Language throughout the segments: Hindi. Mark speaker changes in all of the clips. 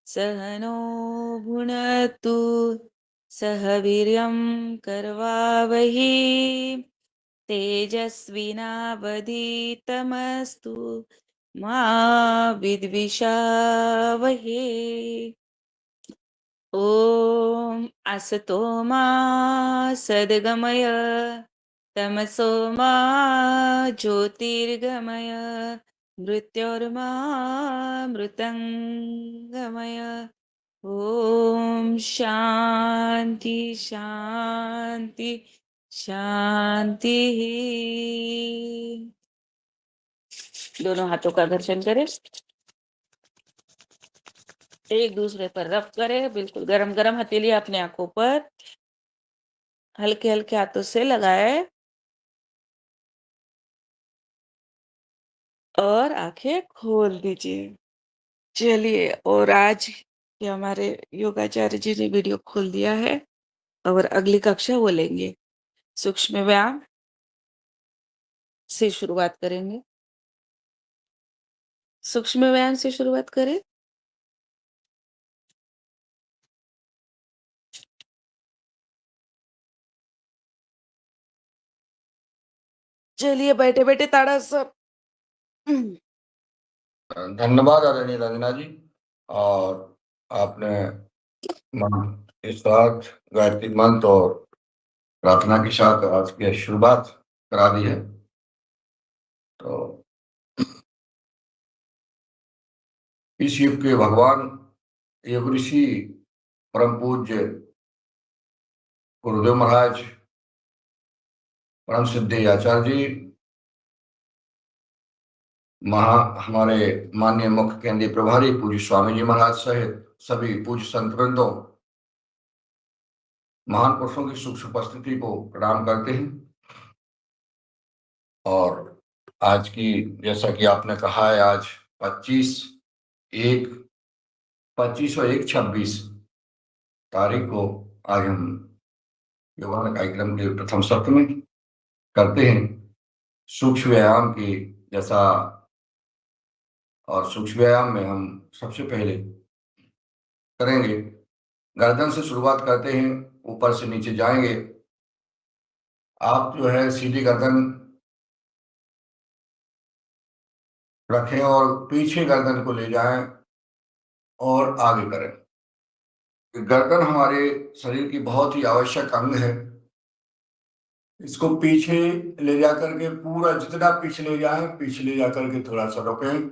Speaker 1: सह नो भुनक्तु सह वीर्यं करवावहि तेजस्विनावधीतमस्तु मा विद्विषावहे। ॐ असतो मा सद्गमय तमसो मा ज्योतिर्गमय मृत्योर्मा मृतङ्गमय। ॐ शान्ति शान्ति शान्तिः। दोनों हाथों का घर्षण करें, एक दूसरे पर रब करें। बिल्कुल गरम गरम हथेली अपने आंखों पर हल्के हल्के हाथों से लगाए और आंखें खोल दीजिए। चलिए, और आज ये हमारे योगाचार्य जी ने वीडियो खोल दिया है और अगली कक्षा वो लेंगे। सूक्ष्म व्यायाम से शुरुआत करेंगे। सूक्ष्म व्यायाम से शुरुआत करें। चलिए, बैठे बैठे ताड़ा सब।
Speaker 2: धन्यवाद आदरणीय रंजना जी। और आपने इस साथ गायत्री मंत्र और प्रार्थना के साथ आज की शुरुआत करा दी है। तो इस युग के भगवान योग ऋषि परम पूज्य गुरुदेव महाराज परम सिद्धि आचार्य जी, हमारे माननीय मुख्य केंद्रीय प्रभारी पूज्य स्वामी जी महाराज सहित सभी पूज्य संत वृंदों, महान पुरुषों की सूक्ष्म उपस्थिति को प्रणाम करते हैं। और आज की, जैसा कि आपने कहा है, आज 25/1/26 तारीख को आज हम योगा कार्यक्रम के प्रथम सत्र में करते हैं सूक्ष्म व्यायाम की जैसा। और सूक्ष्म व्यायाम में हम सबसे पहले करेंगे, गर्दन से शुरुआत करते हैं, ऊपर से नीचे जाएंगे। आप जो है सीधी गर्दन रखें और पीछे गर्दन को ले जाएं और आगे करें। गर्दन हमारे शरीर की बहुत ही आवश्यक अंग है। इसको पीछे ले जाकर के पूरा जितना पीछे ले जाएं, पीछे ले जाकर के थोड़ा सा रुकें,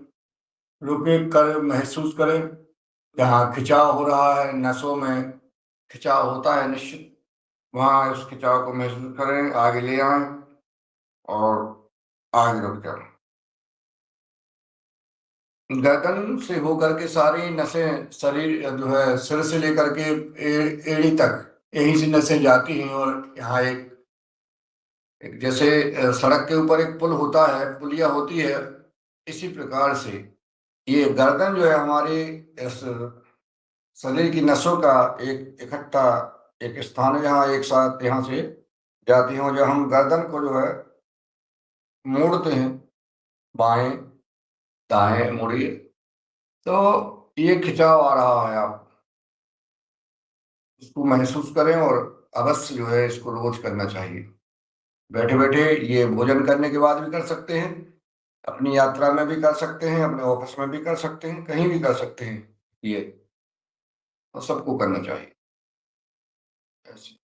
Speaker 2: रुके कर महसूस करें जहाँ खिंचाव हो रहा है, नसों में खिंचाव होता है निश्चित, वहां उस खिंचाव को महसूस करें। आगे ले आए और आगे रुक जाए। गर्दन से होकर के सारी नसें, शरीर जो है सिर से लेकर के एड़ी तक यहीं से नसें जाती हैं। और यहाँ एक जैसे सड़क के ऊपर एक पुल होता है, पुलिया होती है, इसी प्रकार से ये गर्दन जो है हमारी इस शरीर की नसों का एक इकट्ठा एक स्थान है, जहाँ एक साथ यहाँ से जाती हैं। जब हम गर्दन को जो है मोड़ते हैं, बाएं दाएं मुड़िए, तो ये खिंचाव आ रहा है, आप इसको महसूस करें। और अवश्य जो है इसको रोज करना चाहिए। बैठे बैठे, ये भोजन करने के बाद भी कर सकते हैं, अपनी यात्रा में भी कर सकते हैं, अपने ऑफिस में भी कर सकते हैं, कहीं भी कर सकते हैं। ये तो सबको करना चाहिए ऐसे।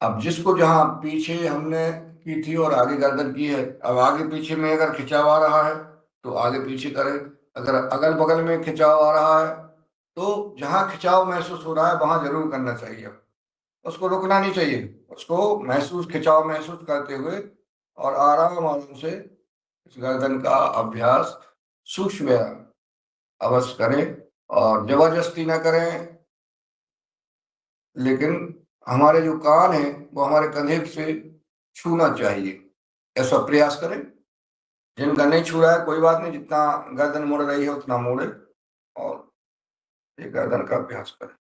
Speaker 2: अब जिसको जहां पीछे हमने की थी और आगे गर्दन की है, अब आगे पीछे में अगर खिंचाव आ रहा है तो आगे पीछे करें। अगर अगल बगल में खिंचाव आ रहा है तो जहां खिंचाव महसूस हो रहा है वहां जरूर करना चाहिए। उसको रुकना नहीं चाहिए, उसको खिंचाव महसूस करते हुए और आराम आराम से इस गर्दन का अभ्यास, सूक्ष्म व्यायाम अवश्य करें। और जबरदस्ती ना करें, लेकिन हमारे जो कान है वो हमारे कंधे से छूना चाहिए, ऐसा प्रयास करें। जिनका नहीं छू रहा है कोई बात नहीं, जितना गर्दन मुड़ रही है उतना मोड़े और ये गर्दन का अभ्यास करें।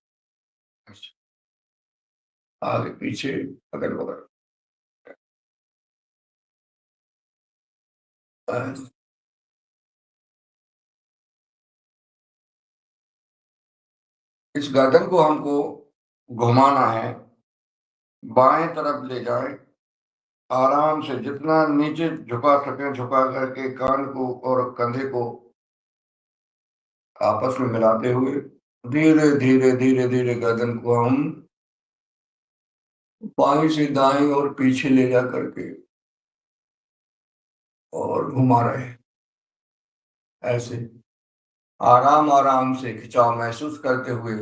Speaker 2: आगे पीछे अगल बगल। इस गर्दन को हमको घुमाना है, बाएं तरफ ले जाएं, आराम से जितना नीचे झुका सकें झुका करके कान को और कंधे को आपस में मिलाते हुए धीरे धीरे धीरे धीरे गर्दन को हम बाएं से दाएं और पीछे ले जा करके और घुमा रहे हैं। ऐसे आराम आराम से खिंचाव महसूस करते हुए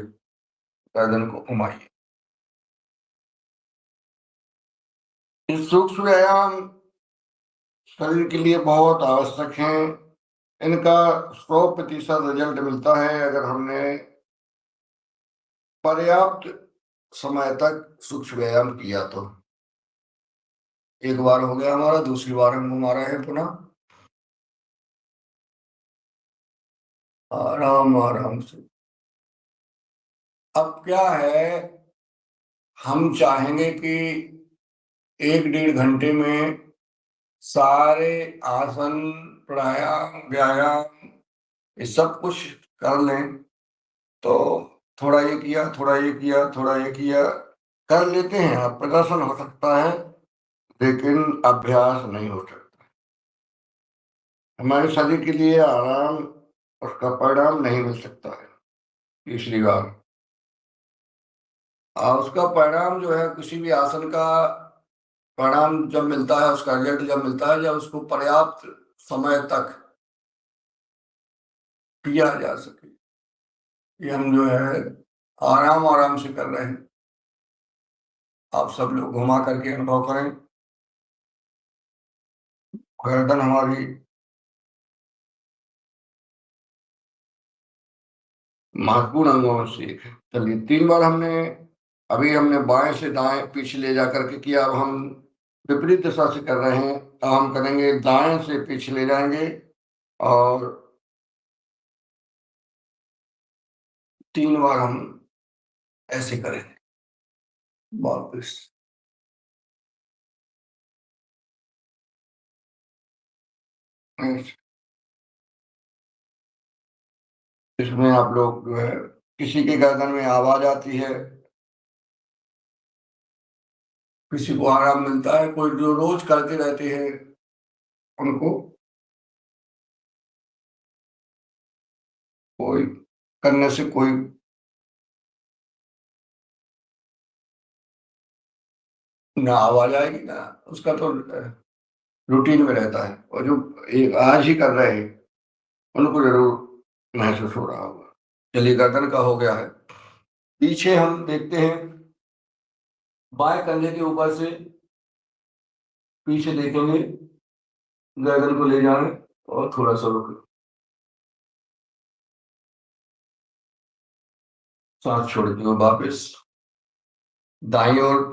Speaker 2: गर्दन को घुमाइए। ये सूक्ष्म व्यायाम शरीर के लिए बहुत आवश्यक हैं। इनका 100% रिजल्ट मिलता है अगर हमने पर्याप्त समय तक सूक्ष्म व्यायाम किया तो। एक बार हो गया हमारा, दूसरी बार हम घुमा रहे हैं पुनः आराम आराम से। अब क्या है, हम चाहेंगे कि 1-1.5 घंटे में सारे आसन प्राणायाम व्यायाम ये सब कुछ कर लें। तो थोड़ा ये किया, थोड़ा ये किया, थोड़ा ये किया कर लेते हैं, प्रदर्शन हो सकता है, लेकिन अभ्यास नहीं हो सकता। हमारे शरीर के लिए आराम उसका परिणाम नहीं मिल सकता है। तीसरी बार उसका परिणाम जो है, किसी भी आसन का परिणाम जब मिलता है, उसका रिजल्ट जब मिलता है जब उसको पर्याप्त समय तक किया जा सके। ये हम जो है आराम आराम से कर रहे हैं। आप सब लोग घुमा करके अनुभव करें। गर्दन हमारी महत्वपूर्ण अंगों में से एक है। चलिए 3 बार अभी हमने बाएं से दाएं पीछे ले जा करके किया। अब हम विपरीत दिशा से कर रहे हैं। अब हम करेंगे दाएं से पीछे ले जाएंगे और 3 बार हम ऐसे करेंगे वापस। इसमें आप लोग जो है, किसी के गर्दन में आवाज आती है, किसी को आराम मिलता है, कोई जो रोज करते रहते हैं उनको कोई करने से कोई ना आवाज आएगी ना, उसका तो रूटीन में रहता है। और जो एक आज ही कर रहे हैं उनको जरूर महसूस हो रहा होगा। चलिए गर्दन का हो गया है। पीछे हम देखते हैं, बाएं कंधे के ऊपर से पीछे देखेंगे, गर्दन को ले जाएं और थोड़ा सा रुक, सांस छोड़ दिए वापस। दाई और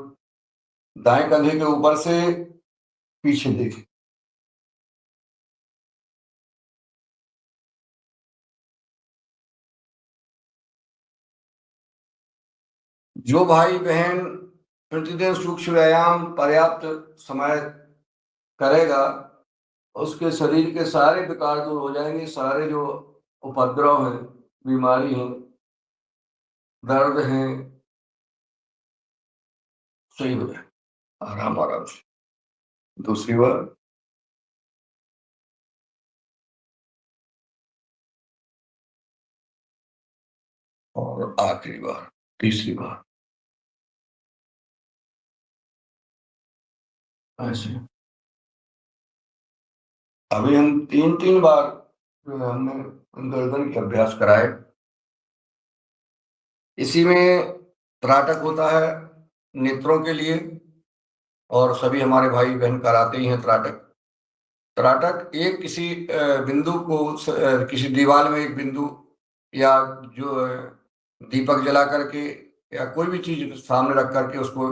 Speaker 2: दाएं कंधे के ऊपर से पीछे देखें। जो भाई बहन प्रतिदिन सूक्ष्म व्यायाम पर्याप्त समय करेगा, उसके शरीर के सारे विकार दूर हो जाएंगे। सारे जो उपद्रव हैं, बीमारी हैं, दर्द हैं, सही हो जाए आराम आराम से। दूसरी बार और आखिरी बार, तीसरी बार ऐसे। अभी हम 3-3 बार जो है हमने गर्दन के अभ्यास कराए। इसी में त्राटक होता है नेत्रों के लिए, और सभी हमारे भाई बहन कराते ही हैं त्राटक। त्राटक एक किसी बिंदु को किसी दीवार में एक बिंदु, या जो दीपक जला करके या कोई भी चीज सामने रख करके उसको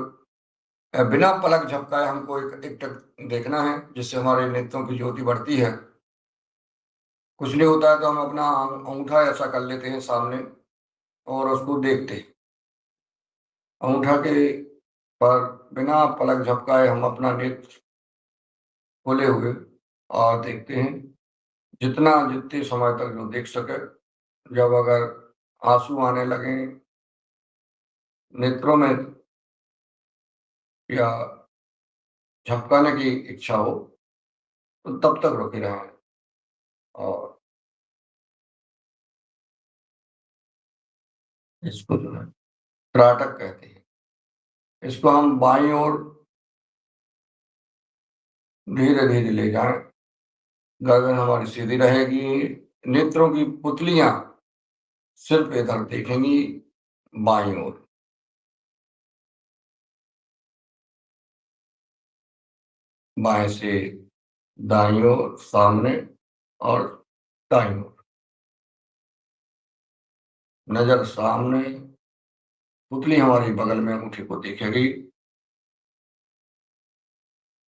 Speaker 2: बिना पलक झपकाए हमको एक टक देखना है, जिससे हमारे नेत्रों की ज्योति बढ़ती है। कुछ नहीं होता है तो हम अपना अंगूठा ऐसा कर लेते हैं सामने और उसको देखते हैं। अंगूठा के पर बिना पलक झपकाए हम अपना नेत्र खोले हुए और देखते हैं, जितने समय तक जो देख सके। जब अगर आंसू आने लगे नेत्रों में या झपकाने की इच्छा हो तो तब तक रुके रहें। और इसको जो है त्राटक कहते हैं। इसको हम बाईं ओर धीरे धीरे ले जाएं। गर्दन हमारी सीधी रहेगी, नेत्रों की पुतलियां सिर्फ इधर देखेंगी, बाईं ओर। बाएं से दाईं ओर, सामने और दाईं ओर। नजर सामने, पुतली हमारी बगल में अंगूठी को देखेगी,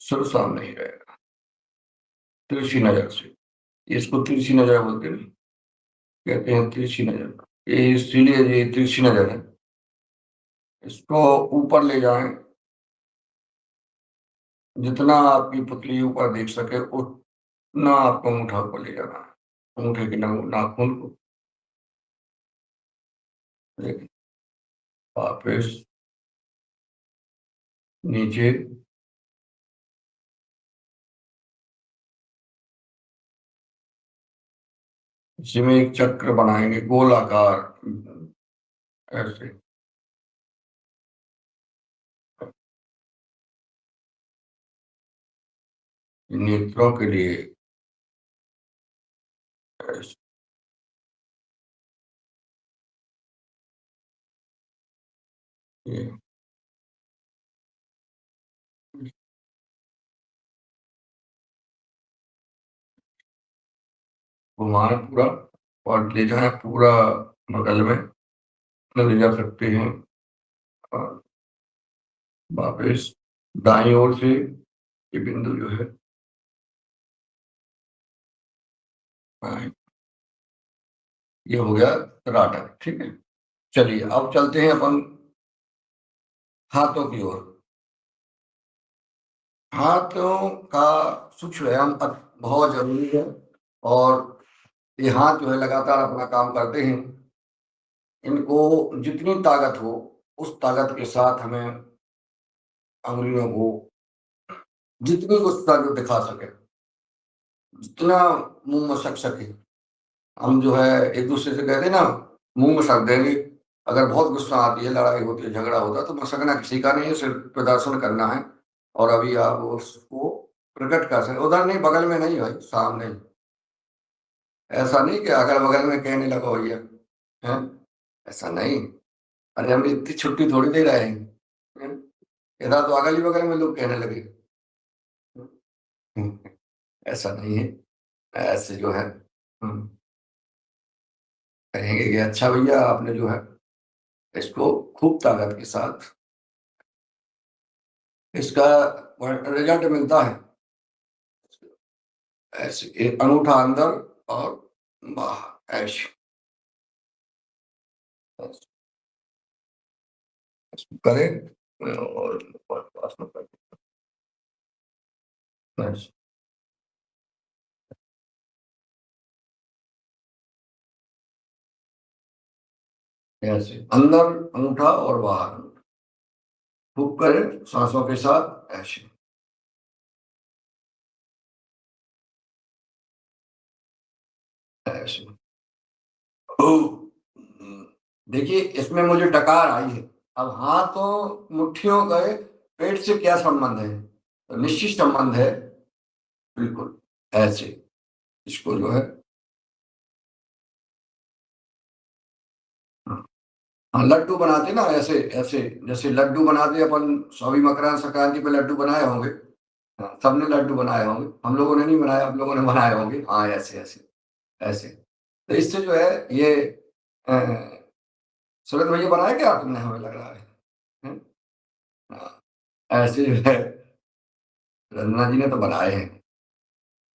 Speaker 2: सिर सामने ही रहेगा तिरछी नजर से। इसको तिरछी नजर बोलते हैं, कहते हैं तिरछी नजर। ये इसीलिए ये तिरछी नजर है। इसको ऊपर ले जाएं, जितना आपकी पुतली ऊपर देख सके उतना आपको अंगूठा ऊपर ले जाना है। अंगूठे के नाखून को देखिए, वापिस नीचे, इसी में एक चक्र बनाएंगे गोलाकार, ऐसे। नेत्रों के लिए ऐसे। ये घुमाएं पूरा और ले जाए पूरा बगल में ले जा सकते हैं। और वापिस दाईं ओर से ये बिंदु जो है ये हो गया त्राटक। ठीक है, चलिए अब चलते हैं अपन हाथों की ओर। हाथों का सूक्ष्म व्यायाम बहुत जरूरी है। और ये हाथ जो है लगातार अपना काम करते हैं। इनको जितनी ताकत हो उस ताकत के साथ हमें अंगुलियों को जितनी गुस्सा जो दिखा सके, जितना मुंह में सक सके, हम जो है एक दूसरे से कहते हैं ना, मुंह में सक देंगे। अगर बहुत गुस्सा आती है, लड़ाई होती है, झगड़ा होता है, तो मसकना किसी का नहीं है, सिर्फ प्रदर्शन करना है। और अभी आप उसको प्रकट कर सकते, उधर नहीं, बगल में नहीं भाई, सामने ही। ऐसा नहीं कि अगल बगल में कहने लगा भैया, है ऐसा नहीं। अरे हम इतनी छुट्टी थोड़ी दे रहे हैं, हैं? इधर तो अगल ही बगल में लोग कहने लगे। ऐसा नहीं है। ऐसे जो है कहेंगे कि अच्छा भैया आपने जो है इसको खूब ताकत के साथ, इसका रिजल्ट मिलता है ऐसे। एक अंगूठा अंदर और बाहर, ऐसे करें और पास में करें, ऐसे। ऐसे अंदर अंगूठा और बाहर, खूब करें सांसों के साथ, ऐसे। ऐसे देखिए, इसमें मुझे डकार आई है। अब हाथों मुट्ठियों का पेट से क्या संबंध है? तो निश्चित संबंध है, बिल्कुल ऐसे। इसको जो है हाँ, लड्डू बनाते ना ऐसे ऐसे, जैसे लड्डू बनाते अपन, सभी मकर संक्रांति पे लड्डू बनाए होंगे। हाँ, सबने लड्डू बनाए होंगे, हम लोगों ने नहीं बनाया, आप लोगों ने बनाए होंगे। हाँ, ऐसे ऐसे ऐसे। तो इससे जो है ये अ, सूरत भैया बनाया क्या तुमने, हमें लग रहा है? हैं? हाँ, ऐसे जो है रंजना जी ने तो बनाए हैं,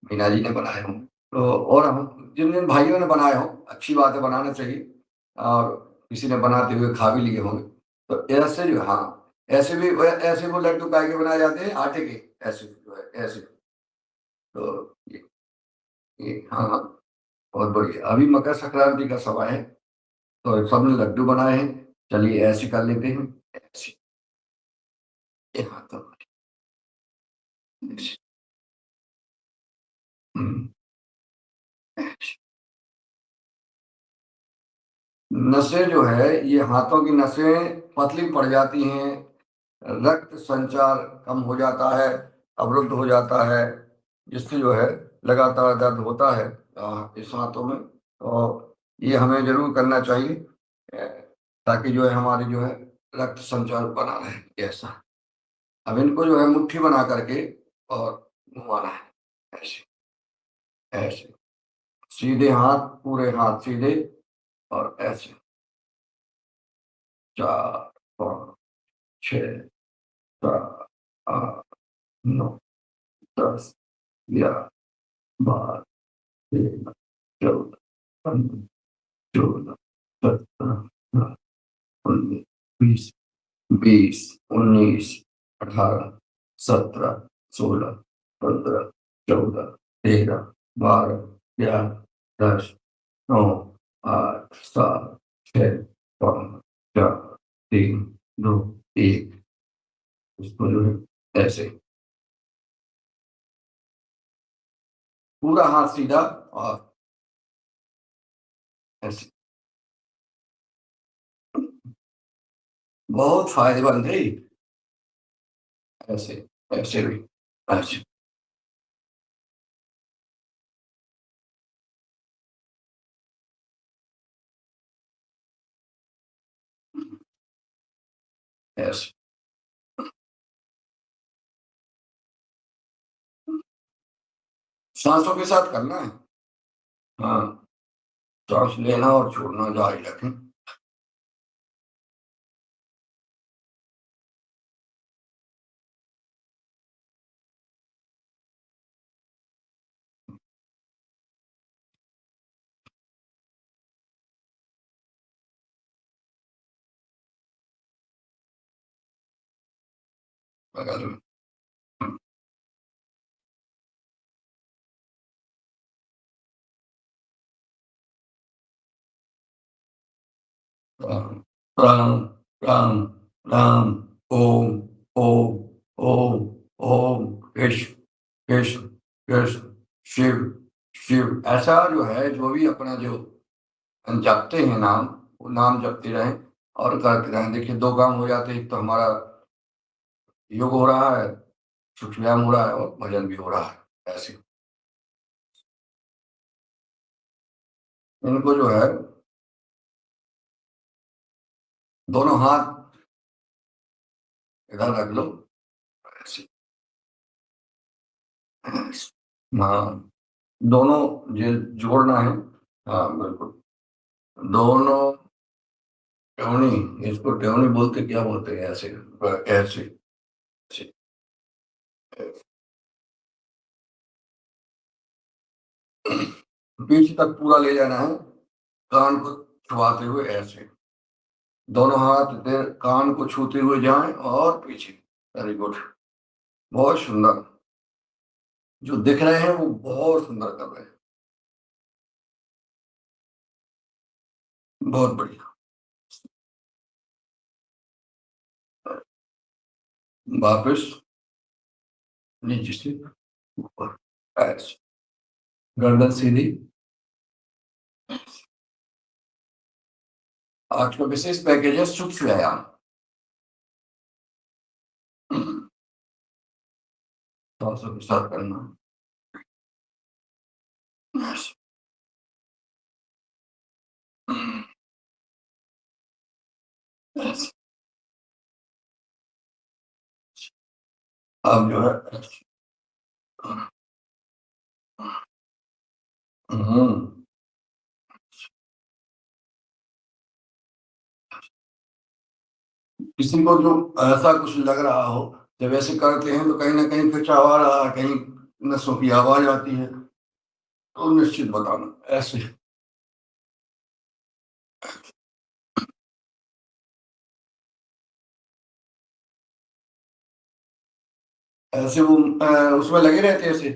Speaker 2: मीना जी ने बनाए हों, तो और हम जिन जिन भाइयों ने बनाए हों, अच्छी बात है, बनाना चाहिए। और किसी ने बनाते हुए खा भी लिए होंगे। तो ऐसे जो हाँ, ऐसे भी ऐसे वो लड्डू काय के बनाए जाते हैं, आटे के। ऐसे जो है ऐसे। तो ये हाँ हाँ, बहुत बढ़िया। अभी मकर संक्रांति का समय है, तो सबने लड्डू बनाए हैं। चलिए ऐसे कर लेते हैं, ऐसे, ये हाथों ऐसे, ऐसे। नसें जो है ये हाथों की नसें पतली पड़ जाती हैं, रक्त संचार कम हो जाता है, अवरुद्ध हो जाता है, जिससे जो है लगातार दर्द होता है इस हाथों में। और ये हमें जरूर करना चाहिए ताकि जो है हमारी जो है रक्त संचार बना रहे। ऐसा अब इनको जो है मुट्ठी बना करके और घुमाना है, ऐसे ऐसे, सीधे हाथ, पूरे हाथ सीधे, और ऐसे 4 5 6 7 8 9 10 11 12 13 14 15 16 17 18 19 20 19 18 17 16 15 14 13 12 11 10 9 8 7 6 5 4 3 2 1। इसको जो है ऐसे पूरा हाथ सीधा और ऐसे, बहुत फायदेमंद है ये। ऐसे, ऐसे भी, ऐसे, ऐसे। सांसों के साथ करना है। हाँ, सांस लेना और छोड़ना जारी रखें। बगल में। राम राम राम राम, ओम ओम ओम ओम, कृष्ण कृष्ण कृष्ण, शिव शिव। ऐसा जो है जो भी अपना जो जपते हैं नाम, वो नाम जपते रहें और करते रहें। देखिए 2 काम हो जाते हैं, एक तो हमारा योग हो रहा है, सूक्ष्म व्यायाम हो रहा है और भजन भी हो रहा है। ऐसे इनको जो है दोनों हाथ इधर रख लो, ऐसे, हाँ, दोनों ये जोड़ना है। हाँ बिल्कुल, दोनों टहनी, इसको टहनी बोलते, क्या बोलते हैं, ऐसे ऐसे ऐसे, पीछे तक पूरा ले जाना है, कान को छुआते हुए ऐसे, दोनों हाथ कान को छूते हुए जाएं और पीछे। वेरी गुड, बहुत सुंदर। जो दिख रहे हैं वो बहुत सुंदर कर रहे हैं, बहुत बढ़िया। वापस नीचे से ऊपर, ऐसे, गर्दन सीधी। आज का विशेष पैकेज है सूक्ष्म व्यायाम। सांसों के साथ करना, ऐसे, ऐसे। अब जो है ऐसे, हम्म, किसी को जो ऐसा कुछ लग रहा हो, जब ऐसे करते हैं तो कहीं ना कहीं खिंचाव आ रहा है, कहीं नसों की आवाज आती है, तो निश्चित बताना। ऐसे ऐसे वो उसमें लगे रहते हैं, ऐसे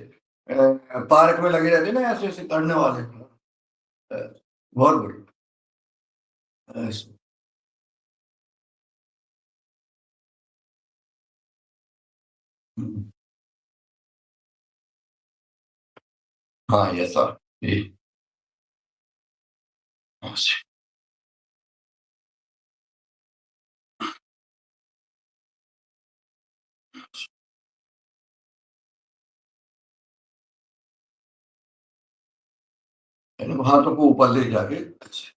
Speaker 2: पार्क में लगे रहते हैं ना, ऐसे ऐसे करने वाले। बहुत बढ़िया, ऐसे हाँ, ऐसा ये ऐसे। यानी हाथों को ऊपर ले जाके ऐसे।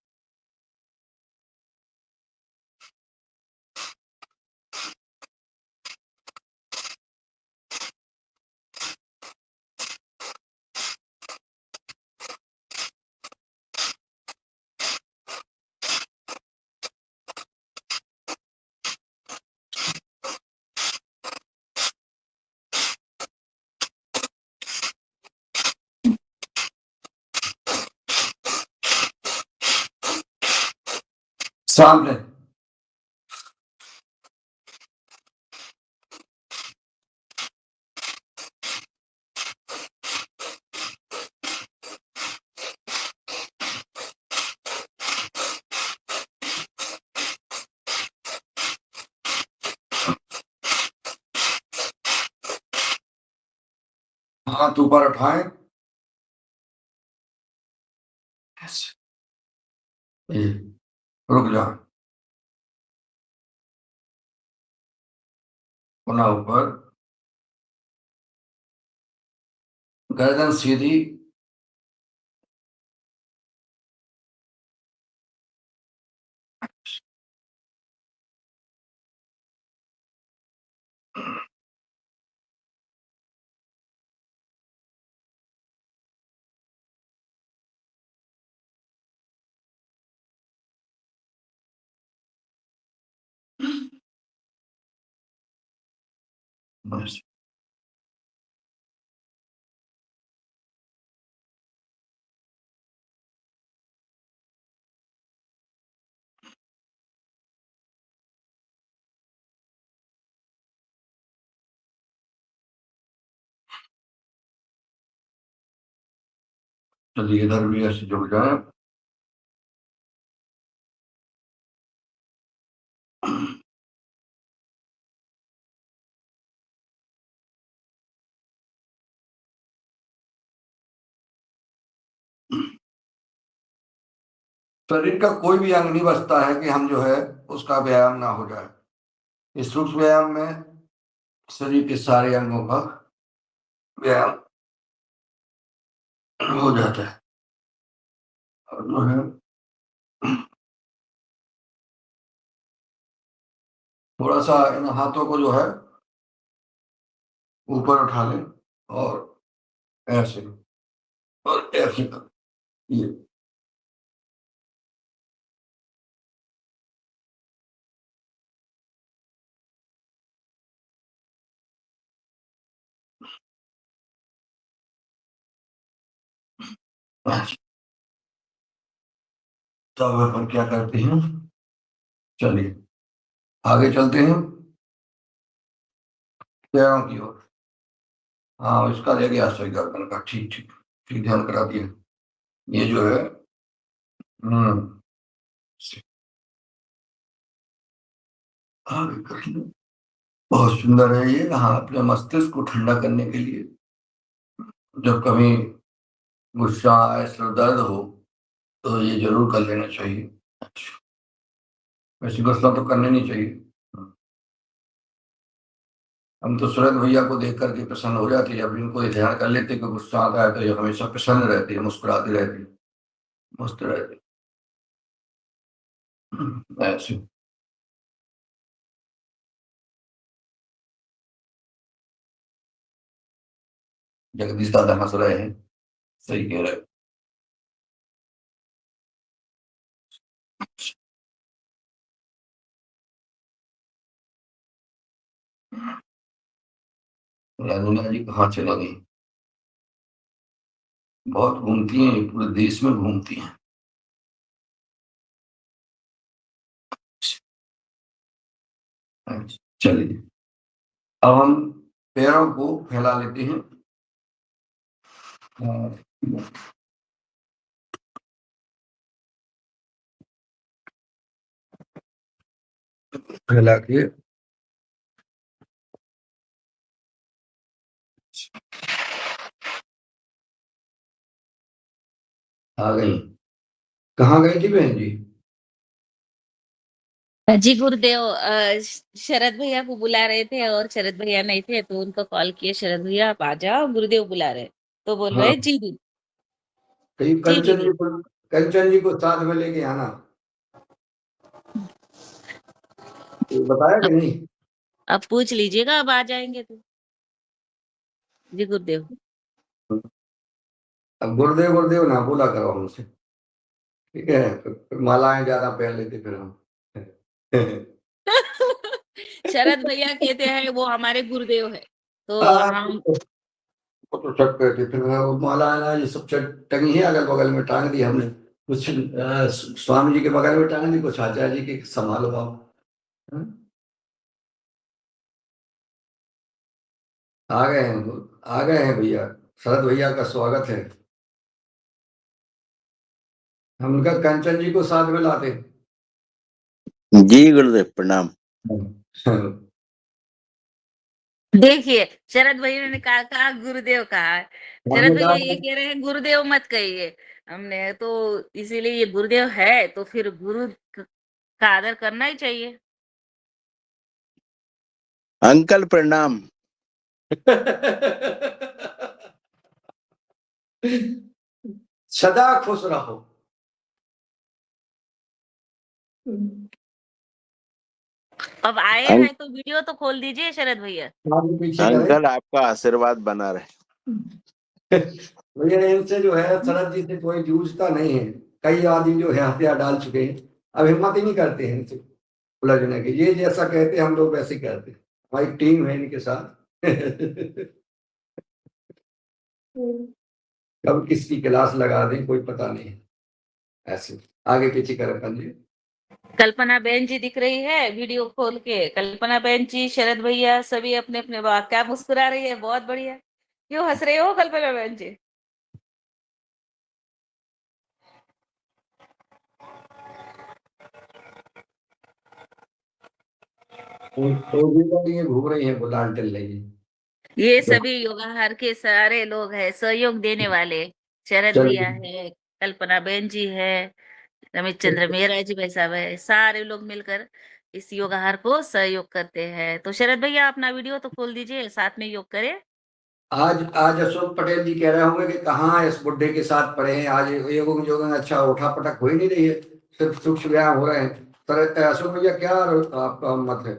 Speaker 2: सामने। हाथ ऊपर उठाएं ऐसे। ये रुक जाओ। पुनः ऊपर। गर्दन सीधी। बस। चलिए इधर भी ऐसे जुड़ जाए। शरीर का कोई भी अंग नहीं बचता है कि हम जो है उसका व्यायाम ना हो जाए। इस सूक्ष्म व्यायाम में शरीर के सारे अंगों का व्यायाम हो जाता है। और जो है थोड़ा सा इन हाथों को जो है ऊपर उठा लें और ऐसे और ऐसे कर। ये ऐसे। तब अपन क्या करते हैं, चलिए आगे चलते हैं पैरों की ओर। हाँ, इसका रह गया सही गर्दन का। ठीक ठीक ठीक, ध्यान करा दिया। ये जो है हम्म आगे कर लो। बहुत सुंदर है ये। हाँ, अपने मस्तिष्क को ठंडा करने के लिए जब कभी गुस्सा आए, सिर दर्द हो, तो ये जरूर कर लेना चाहिए। अच्छा, वैसे गुस्सा तो करने नहीं चाहिए। हम तो सूरज भैया को देख करके प्रसन्न हो जाते हैं। जब इनको ये ध्यान कर लेते कि गुस्सा आता है तो ये हमेशा प्रसन्न रहती है, मुस्कुराती रहती है, मस्त रहती है। ऐसे। जगदीश दादा हंस रहे हैं। सही कह रहे हो। राजूला जी कहाँ चले गई? बहुत घूमती हैं, ये पूरे देश में घूमती हैं। अच्छा, चलिए अब हम पैरों को फैला लेते हैं। अ, फैला के आ गई। कहाँ गई थी बहन जी?
Speaker 1: जी गुरुदेव, शरद भैया को बुला रहे थे और शरद भैया नहीं थे तो उनको कॉल किए, शरद भैया आप आ जाओ, गुरुदेव बुला रहे। तो बोल
Speaker 2: हाँ,
Speaker 1: रहे जी दी।
Speaker 2: कहीं
Speaker 1: जी दीदी।
Speaker 2: कंचन जी को साथ में लेके आना। ये बताया कि
Speaker 1: अब
Speaker 2: नहीं?
Speaker 1: अब पूछ लीजिएगा, अब आ जाएंगे तो। जी गुरुदेव।
Speaker 2: अब गुरुदेव गुरुदेव ना बोला करो हमसे, ठीक है? फिर मालाएं ज्यादा पहन लेते फिर हम।
Speaker 1: शरद भैया कहते हैं वो हमारे गुरुदेव है, तो
Speaker 2: हाँ,
Speaker 1: हम।
Speaker 2: वो तो सब कहते फिर वो माला है ना, ये सब टंगी है अगल बगल में, टांग दी हमने। कुछ स्वामी जी के बगल में टांग दी, कुछ आचार्य जी के संभालो आप। हाँ? आ गए हैं, आ गए हैं भैया। शरद भैया का स्वागत है। हम उनका कंचन जी को साथ में लाते।
Speaker 3: जी गुरुदेव प्रणाम।
Speaker 1: देखिए, शरद भैया ने कहा गुरुदेव कहा। शरद
Speaker 2: हमने
Speaker 1: भैया ये
Speaker 2: कहा
Speaker 1: कह रहे हैं गुरुदेव मत कहिए। हमने तो इसीलिए, ये गुरुदेव है तो फिर गुरु का आदर करना ही चाहिए।
Speaker 3: अंकल प्रणाम।
Speaker 2: सदा खुश रहो।
Speaker 1: अब आए
Speaker 3: अं,
Speaker 1: हैं तो वीडियो तो खोल दीजिए शरद भैया।
Speaker 2: आगे पीछे करें।
Speaker 3: अंकल आपका आशीर्वाद बना रहे।
Speaker 2: भैया इनसे जो है शरद जी से कोई जूझता नहीं है। कई आदमी जो है हथियार डाल चुके हैं, अब हिम्मत ही नहीं करते हैं इनसे उलझने की। ये जैसा कहते हैं हम लोग वैसे ही करते हैं। हमारी टीम है इनके साथ। कब किसकी क्लास लगा दें कोई पता नहीं है। ऐसे आगे पीछे करें पंजे।
Speaker 1: कल्पना बहन जी दिख रही है वीडियो खोल के। कल्पना बहन जी, शरद भैया सभी अपने अपने बात, क्या मुस्कुरा रही है, बहुत बढ़िया। क्यों हंस रहे हो कल्पना बहन जी?
Speaker 2: तो ये घूम रही है बुलान टिल रही है।
Speaker 1: ये सभी योगाहार के सारे लोग हैं सहयोग देने वाले। शरद
Speaker 2: चल
Speaker 1: भैया है, कल्पना बहन जी है, रमेश चंद्र मेहरा जी भाई साहब है, सारे लोग मिलकर इस योगाहार को सहयोग करते हैं। तो शरद भैया अपना वीडियो तो खोल दीजिए, साथ में योग करें।
Speaker 2: आज आज अशोक पटेल जी कह रहे होंगे कि कहाँ इस बुड्ढे के साथ पड़े हैं, आज योगों की जोगों अच्छा उठा पटक हो ही नहीं रही है, सिर्फ सूक्ष्म व्यायाम हो रहे हैं। तर अशोक भैया क्या आपका मत है?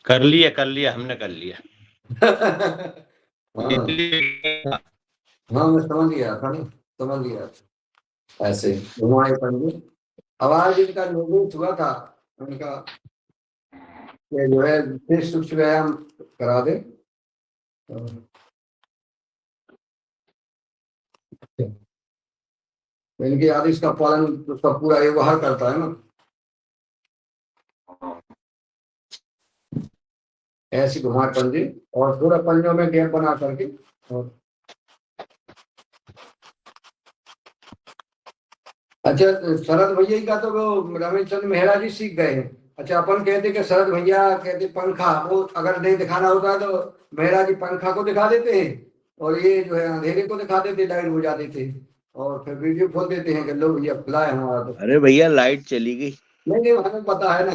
Speaker 4: कर लिया हमने कर लिया।
Speaker 2: हाँ हाँ, मैं समझ गया था ना, समझ गया था। ऐसे घुमाए पंजे। आवाज इनका निर्देश हुआ था उनका कि जो है फिर सूक्ष्म व्यायाम करा दे। इनके आदेश का पालन उसका पूरा व्यवहार करता है ना। ऐसी घुमाए पंजे और पूरा पंजों में गैप बना करके। और अच्छा, शरद भैया का तो वो रमेश चंद्र मेहरा जी सीख गए हैं। अच्छा, अपन कहते कि शरद भैया कहते पंखा, वो अगर नहीं दिखाना होता है तो मेहरा जी पंखा को दिखा देते हैं और ये जो है अंधेरे को दिखा देते, लाइट बुझा देते हैं और फिर वीडियो खोल देते हैं कि लो भैया खुला है हमारा तो।
Speaker 3: अरे भैया लाइट चली गई।
Speaker 2: नहीं नहीं, हमें पता है ना।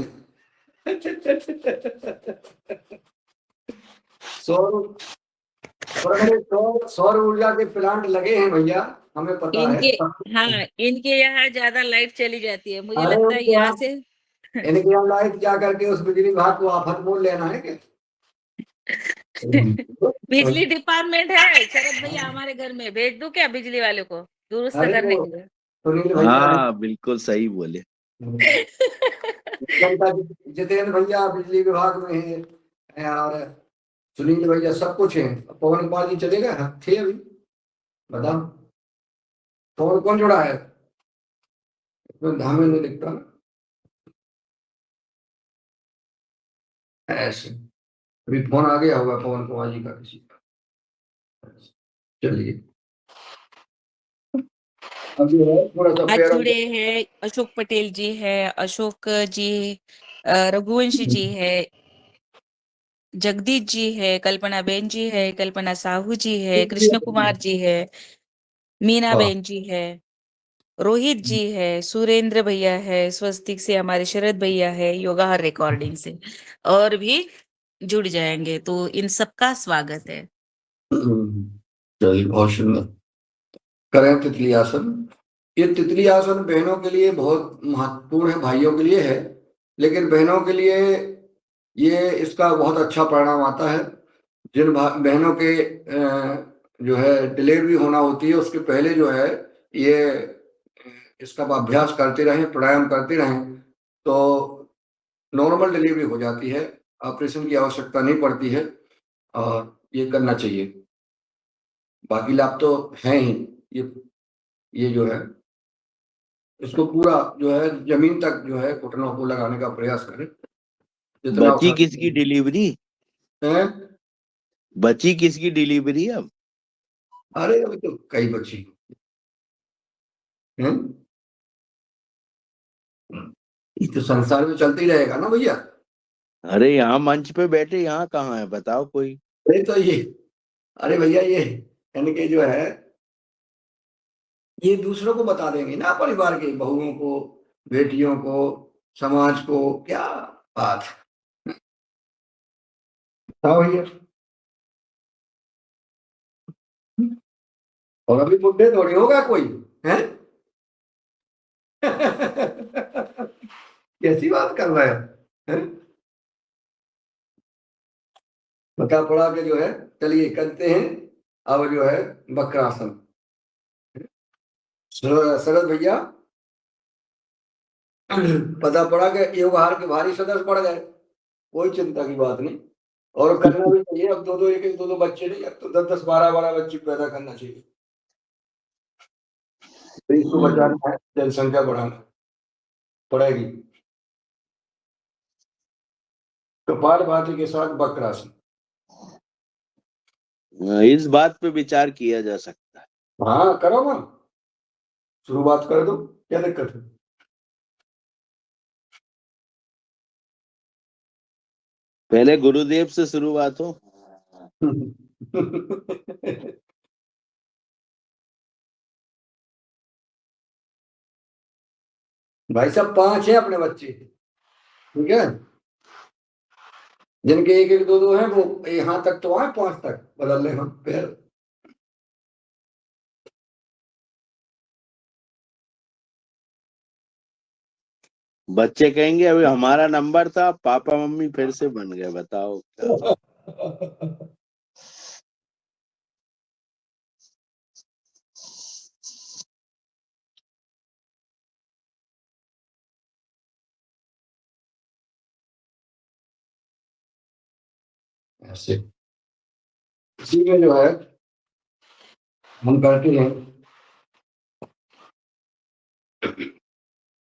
Speaker 2: सौर बड़े सौर ऊर्जा के प्लांट लगे हैं भैया, हमें पता है।
Speaker 1: इनके, हाँ, इनके यहाँ ज्यादा लाइट चली जाती है, मुझे
Speaker 2: अरे
Speaker 1: लगता है
Speaker 2: उनके
Speaker 1: यहाँ
Speaker 2: यहाँ,
Speaker 1: से।
Speaker 2: इनके यहाँ लाइट जा करके उस बिजली विभाग को आफत मोल लेना है क्या?
Speaker 1: बिजली डिपार्टमेंट है शरद भैया हमारे घर में, भेज दूं क्या बिजली वाले को दुरुस्त
Speaker 2: अरे
Speaker 1: करने
Speaker 2: वो
Speaker 1: के लिए?
Speaker 2: सुनील भैया है।
Speaker 3: हाँ बिल्कुल सही बोले।
Speaker 2: जनता जितेंद्र भैया बिजली विभाग में है और सुनील भैया सब कुछ है। पवन कुमार जी चले गए, हाँ थे अभी। बताओ पवन कौन जुड़ा है? इसमें हमें नहीं दिखता ना। ऐसे अभी फोन आ गया होगा पवन कुमार जी का किसी का। चलिए, अभी है थोड़ा सा
Speaker 1: आज
Speaker 2: पैरों
Speaker 1: जुड़े हैं अशोक पटेल जी है, अशोक जी, रघुवंशी जी है, जगदीश जी है, कल्पना बेन जी है, कल्पना साहू जी है, कृष्ण कुमार जी है, मीना
Speaker 2: हाँ,
Speaker 1: बेन जी है। रोहित जी है, सुरेंद्र भैया है, स्वस्तिक से हमारे शरद भैया है, योगा हर रिकॉर्डिंग से, और भी जुड़ जाएंगे, तो इन सबका स्वागत है।
Speaker 2: चलिए, बहुत सुंदर। करें तितली आसन। ये तितली आसन बहनों के लिए बहुत महत्वपूर्ण है, भाइयों के लिए है, लेकिन बहनों के लिए ये इसका बहुत अच्छा परिणाम आता है। जिन बहनों के जो है डिलीवरी होना होती है, उसके पहले जो है ये इसका अभ्यास करते रहें, प्राणायाम करते रहें, तो नॉर्मल डिलीवरी हो जाती है, ऑपरेशन की आवश्यकता नहीं पड़ती है, और ये करना चाहिए। बाकी लाभ तो हैं ही। ये जो है इसको पूरा जो है जमीन तक जो है घुटनों को लगाने का प्रयास करें, जितना
Speaker 3: बची
Speaker 2: उठा
Speaker 3: किसकी डिलीवरी?
Speaker 2: हैं।
Speaker 3: बची किसकी डिलीवरी अब?
Speaker 2: अरे अभी तो कई बच्ची हैं। ये तो संसार में चलते ही रहेगा ना भैया।
Speaker 3: अरे यहाँ मंच पे बैठे, यहाँ कहाँ है बताओ कोई?
Speaker 2: अरे तो ये, अरे भैया ये यानी कि जो है ये दूसरों को बता देंगे ना, परिवार के बहुओं को, बेटियों को, समाज को, क्या बात है। बताओ भैया। और अभी बुढ़े थोड़ी होगा कोई है। कैसी बात कर रहा है? बता पड़ा के जो है, चलिए करते हैं अब जो है वक्रासन। शरद भैया, पता पड़ा कि योगहार के भारी सदस्य पड़ गए, कोई चिंता की बात नहीं, और करना भी चाहिए। अब दो दो एक एक दो दो बच्चे नहीं, अब तो 10 10 12 12 बच्चे पैदा करना चाहिए। देश को बचाना है, जनसंख्या बढ़ाना पड़ेगी। कपालभाति के साथ वक्रासन।
Speaker 3: इस बात पे विचार किया जा सकता है।
Speaker 2: हाँ करो ना, शुरुआत कर दो, क्या दिक्कत है।
Speaker 3: पहले गुरुदेव से शुरुआत हो। भाई साहब 5 हैं अपने बच्चे, ठीक है, जिनके एक एक दो दो हैं, वो यहाँ तक तो आए, 5 तक बदल ले हम फिर। बच्चे कहेंगे अभी हमारा नंबर था, पापा मम्मी फिर से बन गए, बताओ क्या?
Speaker 2: ऐसे इसी में जो है हम करते हैं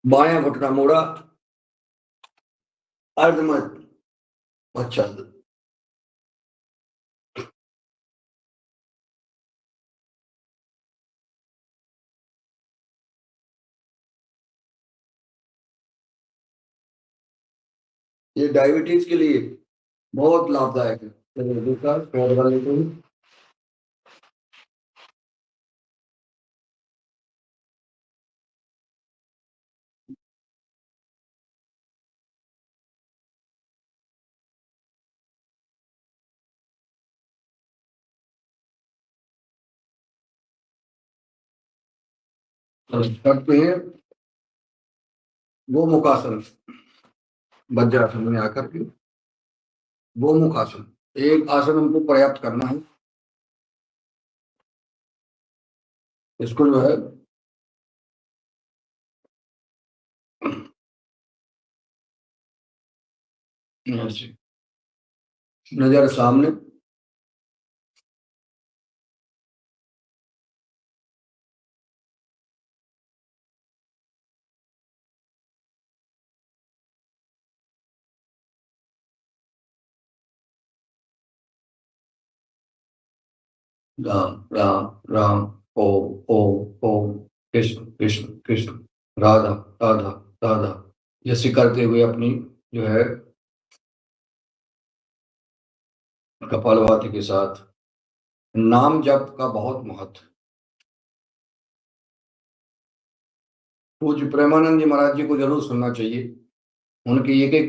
Speaker 2: बायां घुटना मोड़ा, अर्धमत अच्छा, ये डायबिटीज के लिए बहुत लाभदायक है। चलिए दूसरा पैर वाले को भी। करते हैं गोमुखासन, वज्रासन में आकर के गोमुखासन। एक आसन हमको पर्याप्त करना है। इसको जो है ऐसे नजर सामने, राम राम राम, ओम ओम ओम, कृष्ण कृष्ण कृष्ण, राधा राधा राधा, जैसे करते हुए अपनी जो है कपालभाति के साथ नाम जप का बहुत महत्व। पूज्य प्रेमानंद जी महाराज जी को जरूर सुनना चाहिए। उनकी एक एक,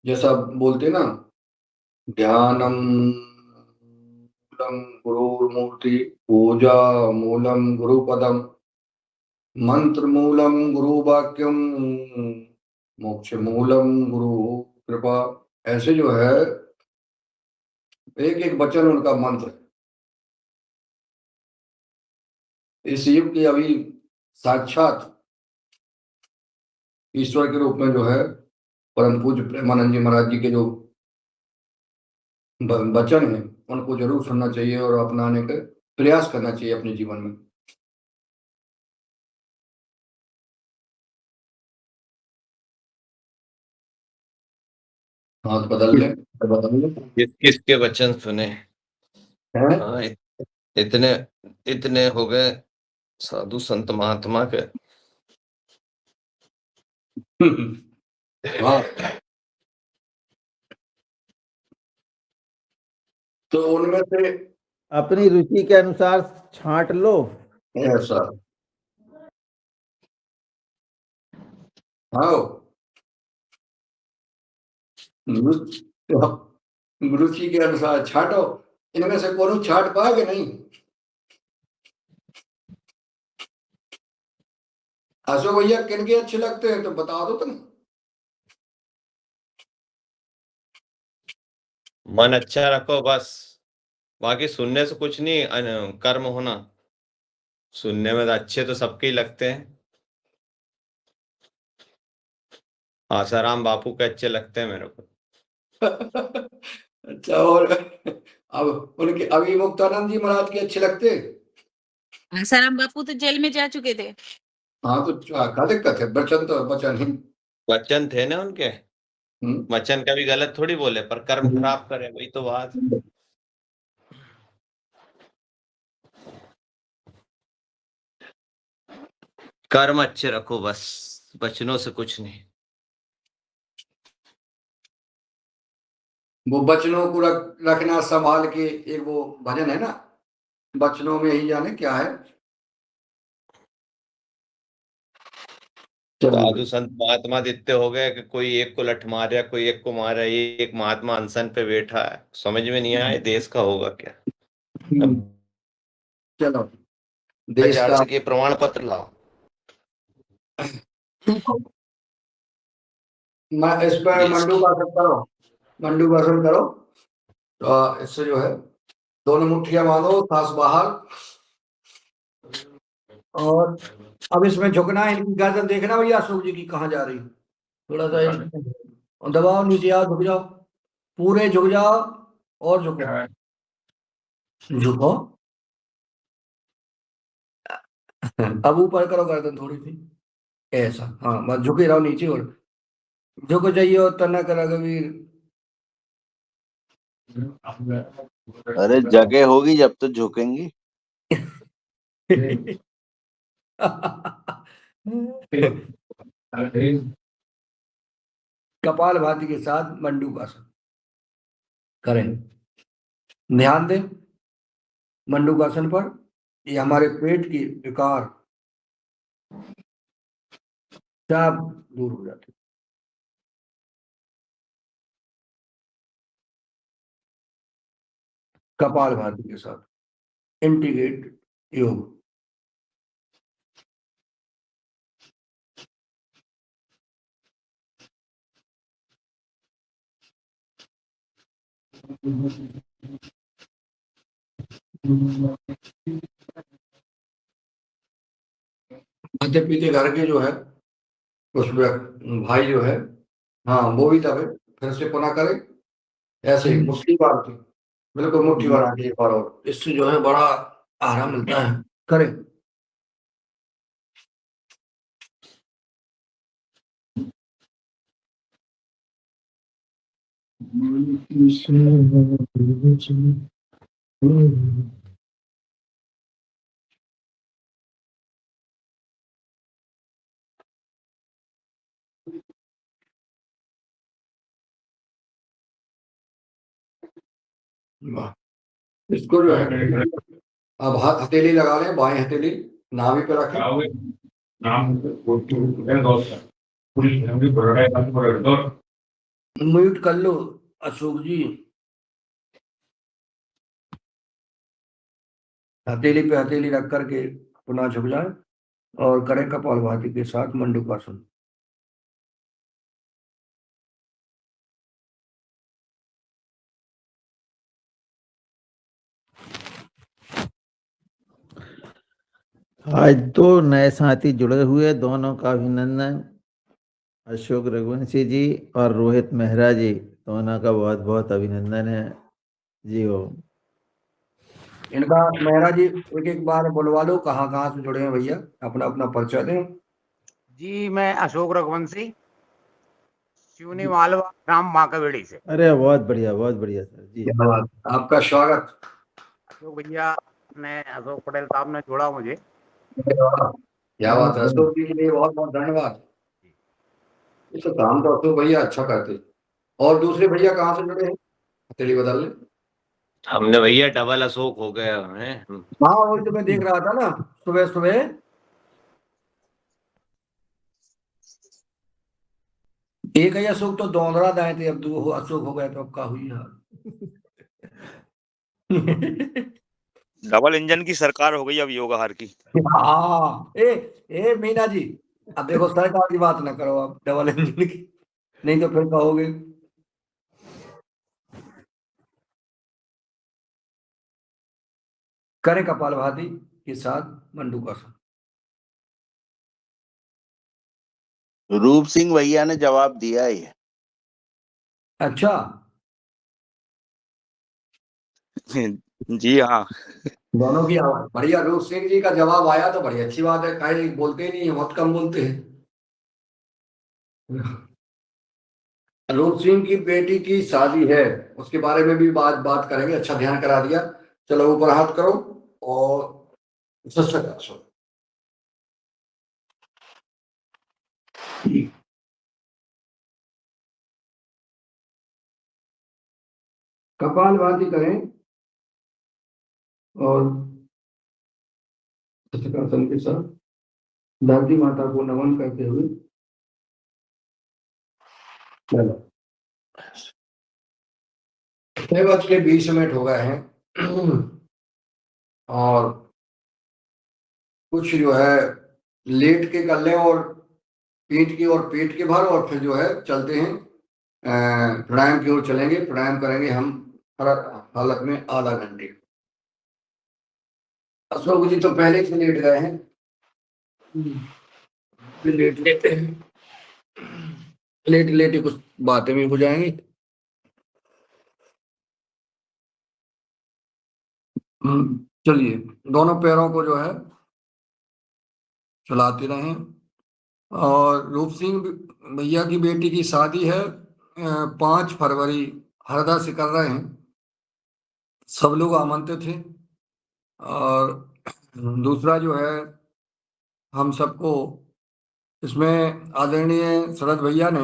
Speaker 2: जैसा बोलते ना, ध्यानम मूलम गुरुर्मूर्ति, पूजा मूलम गुरुपदम, मंत्र मूलम गुरु वाक्यम, मोक्ष मूलम गुरु कृपा। ऐसे जो है एक एक वचन उनका मंत्र है। इस युग की अभी साक्षात ईश्वर के रूप में जो है परम पूज्य प्रेमानंद जी महाराज जी के जो वचन है उनको जरूर सुनना चाहिए और अपनाने का प्रयास करना चाहिए अपने जीवन में। हाथ बदल ले, बदल ले।
Speaker 4: किस किसके वचन सुने?
Speaker 2: हैं?
Speaker 4: हाँ, इतने इतने हो गए साधु संत महात्मा के।
Speaker 2: हाँ, तो उनमें से
Speaker 5: अपनी रुचि के अनुसार छांट लो।
Speaker 2: ऐसा, हाँ, रुचि के अनुसार छाटो। इनमें से कौन छाट पाएगा नहीं? हंसो भैया, किन के अच्छे लगते हैं तो बता दो तुम।
Speaker 4: मन अच्छा रखो बस, बाकी सुनने से कुछ नहीं, कर्म होना। सुनने में तो अच्छे तो सबके ही लगते हैं। आसाराम बापू के अच्छे लगते हैं मेरे को।
Speaker 2: अच्छा, और अब उनके अभी मुक्तानंद जी महाराज के अच्छे लगते?
Speaker 1: आसाराम बापू तो जेल में जा चुके थे।
Speaker 2: हाँ, तो क्या दिक्कत है? वचन तो वचन ही।
Speaker 4: वचन थे ना उनके, वचन कभी गलत थोड़ी बोले, पर कर्म खराब करे, वही तो बात। कर्म अच्छे रखो बस, वचनों से कुछ नहीं।
Speaker 2: वो बचनों को रखना संभाल के, एक वो भजन है ना, बचनों में ही जाने क्या है।
Speaker 4: साधु संत महात्मा इतने हो गए कि कोई एक को लठ मारे, कोई एक को मारे, एक महात्मा अनशन पे बैठा है, समझ में नहीं आया देश का होगा क्या। अब
Speaker 2: चलो, देश का
Speaker 4: के प्रमाण पत्र लाओ।
Speaker 2: इस पर मंडूकासन करो, मंडूकासन करो। तो इससे जो है दोनों मुट्ठियां बांधो, सांस बाहर, और अब इसमें झुकना है। इनकी गर्दन देखना भैया, अशोक जी की कहाँ जा रही, थोड़ा सा और दबाओ, नीचे आओ, झुक जाओ, पूरे झुक जाओ, और झुको, झुको। अब ऊपर करो गर्दन थोड़ी सी, ऐसा, हाँ, बस झुके रहो नीचे, और झुक जाइए तनक रघुवीर।
Speaker 3: अरे जगह होगी जब तो झुकेंगी।
Speaker 2: कपाल भाती के साथ मंडूकासन करें। ध्यान दें मंडूकासन पर, ये हमारे पेट की विकार सब दूर हो जाते। कपाल भाती के साथ इंटीग्रेट योग। खाते पीते घर के जो है उसमें भाई जो है, हाँ, वो भी तब फिर से पुनः करें, ऐसे ही मुट्ठी बांध के, बिल्कुल मुट्ठी बना के एक बार, और इससे जो है बड़ा आराम मिलता है। करें। इसको जो है अब हथेली लगा लें, बाएं हथेली नाभि पे रखें, म्यूट कर लो अशोक जी। हथेली पे हथेली रख करके पुनः झुक जाए और करें कपालभाति के साथ मंडूकासन।
Speaker 5: आज दो नए साथी जुड़े हुए, दोनों का अभिनंदन। अशोक रघुवंशी जी और रोहित मेहरा जी, दोनों का बहुत बहुत अभिनंदन है जी। हो
Speaker 2: इनका मेहरा जी एक एक बार बुलवा लो, कहाँ से जुड़े हैं भैया, अपना अपना परिचय दें।
Speaker 6: जी, मैं अशोक रघुवंशी, सिवनी मालवा, ग्राम माकावेड़ी से।
Speaker 5: अरे बहुत बढ़िया सर जी।
Speaker 2: धन्यवाद, आपका स्वागत।
Speaker 6: अशोक भैया ने, अशोक पटेल साहब ने जोड़ा मुझे।
Speaker 2: क्या बात है, अशोक जी के लिए बहुत बहुत धन्यवाद। ये तो काम तो अशोक भैया अच्छा करते। और दूसरे भैया कहाँ से जुड़े हैं, हथेली बदल ले।
Speaker 4: हमने भैया डबल अशोक हो गए हैं।
Speaker 2: हाँ वही तो मैं देख रहा था ना सुबह सुबह। एक ही अशोक तो दोनरा दाए थे, अब दो अशोक हो गए तो अब का हुई हाल।
Speaker 7: डबल इंजन की सरकार हो गई अब योगाहार की।
Speaker 2: हाँ ए मीना जी, अब देखो सरकार की बात ना करो आप डबल इंजन की, नहीं तो फिर कहोगे। करें कपालभाति के साथ मंडूकासन।
Speaker 3: रूप सिंह भैया ने जवाब दिया है।
Speaker 2: अच्छा
Speaker 7: जी हाँ।
Speaker 2: दोनों की आवाज बढ़िया। रूप सिंह जी का जवाब आया तो बड़ी अच्छी बात है, कहीं बोलते नहीं है, बहुत कम बोलते हैं। रूप सिंह की बेटी की शादी है, उसके बारे में भी बात करेंगे। अच्छा ध्यान करा दिया। चलो ऊपर हाथ करो और सत्संग। कपालभाति करें और सत्संगासन के साथ धरती माता को नमन करते हुए चलो 6:20 हो गए हैं और कुछ जो है लेट के कर लें और पीठ की और पेट के भर, और फिर जो है चलते हैं प्राणायाम की ओर चलेंगे। प्राणायाम करेंगे हम हर हालत में आधा घंटे। अशोक जी तो पहले से लेट गए हैं, फिर लेट लेते हैं, लेट लेट कुछ बातें भी हो जाएंगी। चलिए दोनों पैरों को जो है चलाते रहें। और रूप सिंह भैया की बेटी की शादी है 5 फरवरी, हरदा से कर रहे हैं। सब लोग आमंत्रित थे। और दूसरा जो है हम सबको इसमें आदरणीय शरद भैया ने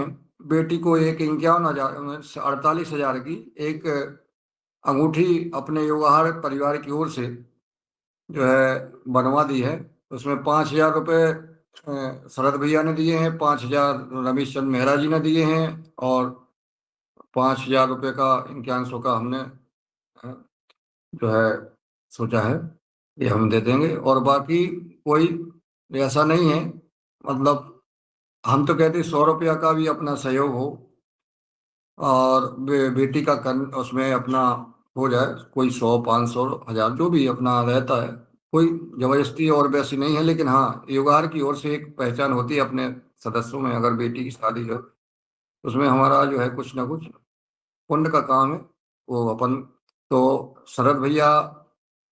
Speaker 2: बेटी को एक 48,000 की एक अंगूठी अपने योगाहार परिवार की ओर से जो है बनवा दी है। उसमें 5,000 रुपये शरद भैया ने दिए हैं, 5,000 रमेश चंद मेहरा जी ने दिए हैं, और 5,000 रुपये का इनके का हमने जो है सोचा है ये हम दे देंगे। और बाकी कोई ऐसा नहीं है, मतलब हम तो कहते 100 रुपया का भी अपना सहयोग हो और बेटी का उसमें अपना हो जाए, कोई 100, 500, 1,000 जो भी अपना रहता है, कोई जबरदस्ती और वैसी नहीं है। लेकिन हाँ योगाहार की ओर से एक पहचान होती है अपने सदस्यों में, अगर बेटी की शादी है उसमें हमारा जो है कुछ ना कुछ पुण्य का काम है वो अपन। तो शरद भैया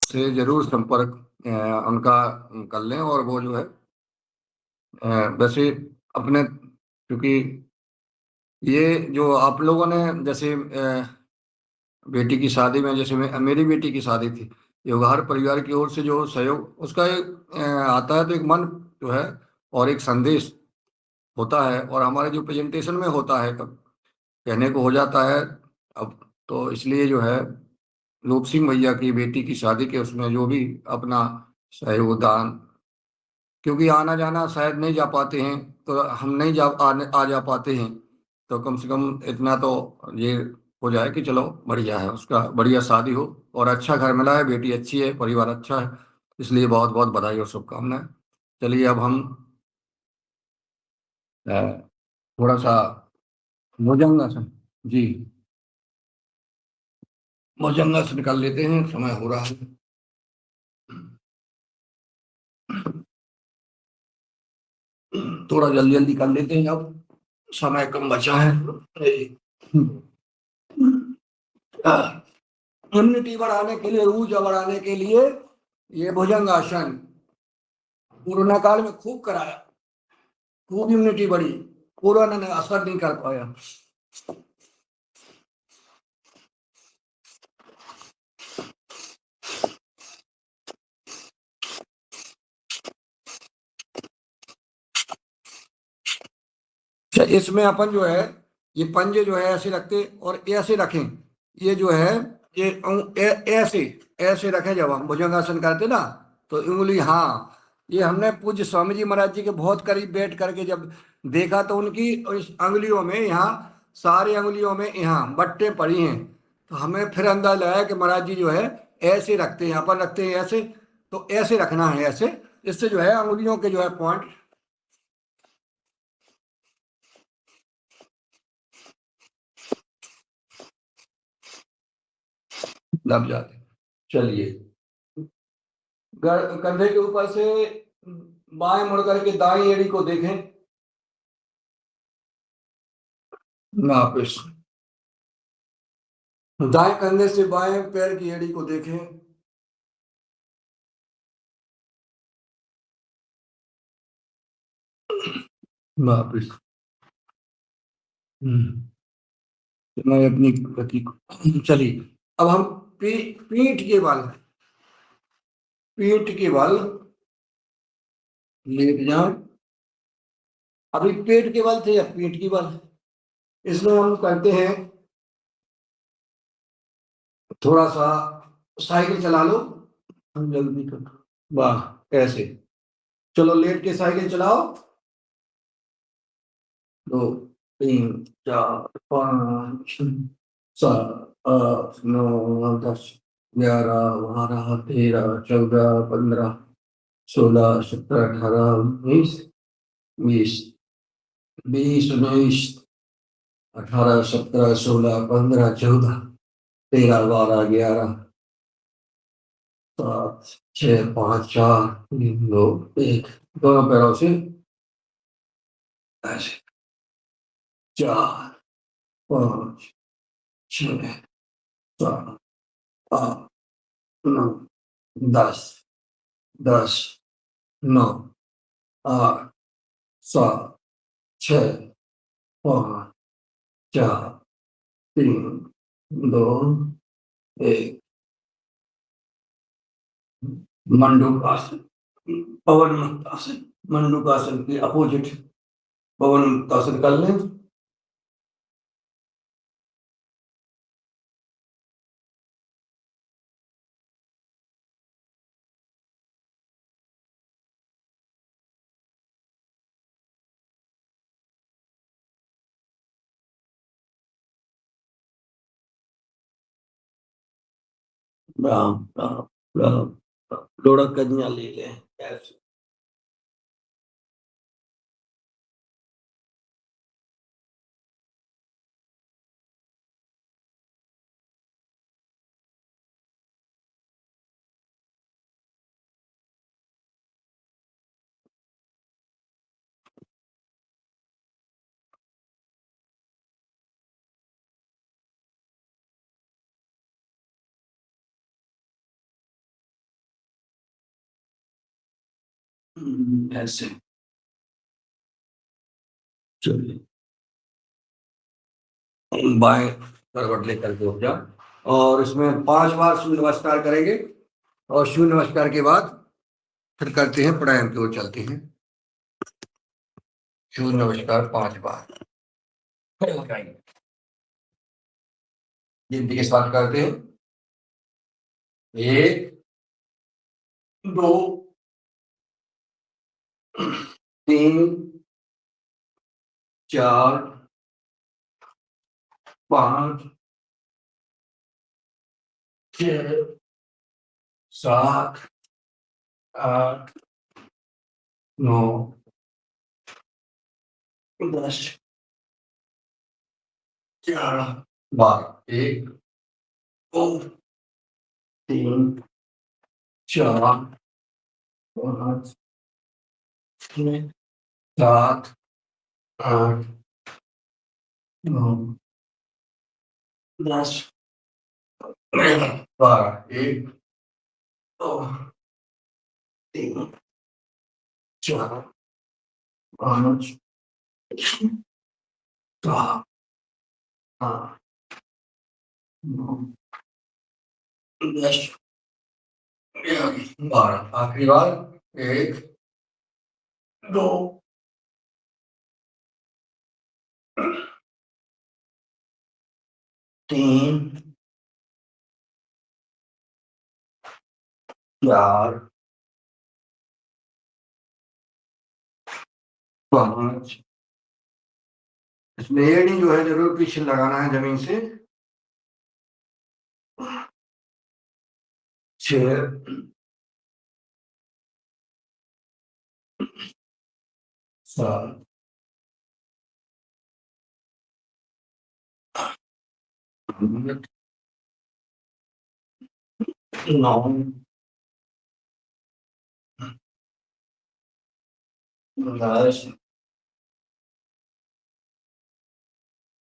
Speaker 2: से जरूर संपर्क उनका कर लें। और वो जो है वैसे अपने, क्योंकि ये जो आप लोगों ने जैसे बेटी की शादी में, जैसे मेरी बेटी की शादी थी, योगाहार परिवार की ओर से जो सहयोग उसका एक आता है तो एक मन जो है और एक संदेश होता है, और हमारे जो प्रेजेंटेशन में होता है कब कहने को हो जाता है। अब तो इसलिए जो है रूप सिंह भैया की बेटी की शादी के उसमें जो भी अपना सहयोग दान क्योंकि आना जाना शायद नहीं जा पाते हैं, तो हम नहीं आ जा पाते हैं, तो कम से कम इतना तो ये हो जाए कि चलो बढ़िया है, उसका बढ़िया शादी हो और अच्छा घर मिला है, बेटी अच्छी है, परिवार अच्छा है, इसलिए बहुत बहुत बधाई और शुभकामनाएं। चलिए अब हम अ, थोड़ा सा भुजंगासन, जी भुजंगासन कर लेते हैं, समय हो रहा है। थोड़ा जल्दी जल्दी कर लेते हैं, अब समय कम बचा है। इम्यूनिटी बढ़ाने के लिए, ऊर्जा बढ़ाने के लिए ये भुजंगासन कोरोना काल में खूब कराया, खूब इम्यूनिटी बढ़ी, कोरोना ने असर नहीं कर पाया। इसमें अपन जो है ये पंजे जो है ऐसे रखते और ऐसे रखें, ये जो है ये ऐसे ऐसे रखें, जब हम भुजंगासन करते ना तो उंगली, हाँ ये हमने पूज्य स्वामी जी महाराज जी के बहुत करीब बैठ करके जब देखा तो उनकी इस अंगुलियों में, यहाँ सारी अंगुलियों में यहाँ बट्टे पड़ी हैं, तो हमें फिर अंदाजा आया कि महाराज जी जो है ऐसे रखते हैं, अपन रखते हैं ऐसे, तो ऐसे रखना है ऐसे, इससे जो है अंगुलियों के जो है पॉइंट दब जाते हैं। चलिए कंधे के ऊपर से बाएं मुड़ करके दाईं एड़ी को देखें, वापिस दाएं कंधे से बाएं पैर की एड़ी को देखें, वापिस मैं अपनी गति को, चलिए अब हम पीठ के बल, पीठ के बल लेट जाए, अभी पेट के बल थे या पीठ के बल, इसमें हम करते हैं थोड़ा सा साइकिल चला लो, हम जल्दी कर, वाह ऐसे, चलो लेट के साइकिल चलाओ, 2 3 4 5 7 8 9 10 11 12 13 14 15 16 17 18 19 20 20 19 18 17 16 15 14 13 12 11 7 6 5 4 3 2 1, दोनों पैरों से ऐसे 4 5 6 7 8 9 10 10 9 8 7 6 5 4 3 2 1। मंडूकासन, पवन मुक्तासन, मंडूकासन के अपोजिट पवन मुक्तासन कर लें। राम राम राम, लोढ़क कन्या ले लें ऐसे। ऐसे चलिए बाएं करवट लेकर के उठ जाओ और इसमें 5 बार सूर्य नमस्कार करेंगे और सूर्य नमस्कार के बाद फिर करते हैं प्राणायाम की ओर चलते हैं। सूर्य नमस्कार 5 बार, खड़े हो जाएंगे, गिनती के साथ करते हैं, 1 2 3 4 5 6 7 8 9 10 11 12 1 2 3 4 5 6 7 8 9 10 12 1 2 3 4 5 7 8 9 10 12 आखिरी बार 1 2 3 4 5 इसमें एड़ी जो है जरूर पीछे लगाना है जमीन से 6 7 9 10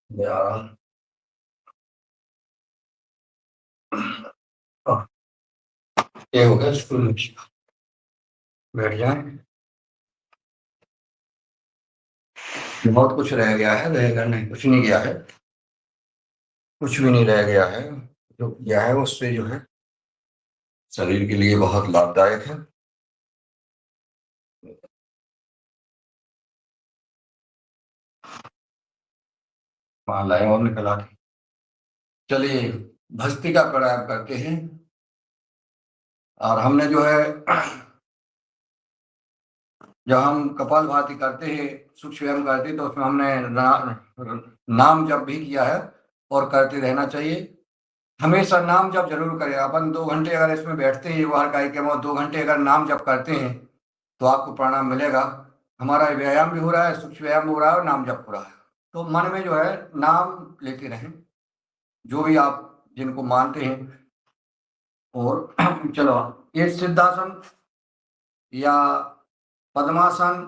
Speaker 2: 11 ये हो गया स्कूल बैठ जाए बहुत कुछ रह गया है रहेगा नहीं कुछ नहीं गया है कुछ भी नहीं रह गया है जो किया है उससे जो है शरीर के लिए बहुत लाभदायक है मालाएं और निकल आती चलिए भस्ती का प्राणायाम करते हैं और हमने जो है जब हम कपालभाति करते हैं सूक्ष्म व्यायाम करते हैं तो उसमें हमने नाम जप भी किया है और करते रहना चाहिए हमेशा नाम जप जरूर करें अपन 2 घंटे अगर इसमें बैठते हैं बाहर गाय के 2 घंटे अगर नाम जप करते हैं तो आपको प्रणाम मिलेगा हमारा व्यायाम भी हो रहा है सूक्ष्म व्यायाम हो रहा है और नाम जप हो रहा है तो मन में जो है नाम लेते रहें जो भी आप जिनको मानते हैं और चलो ये सिद्धासन या पद्मासन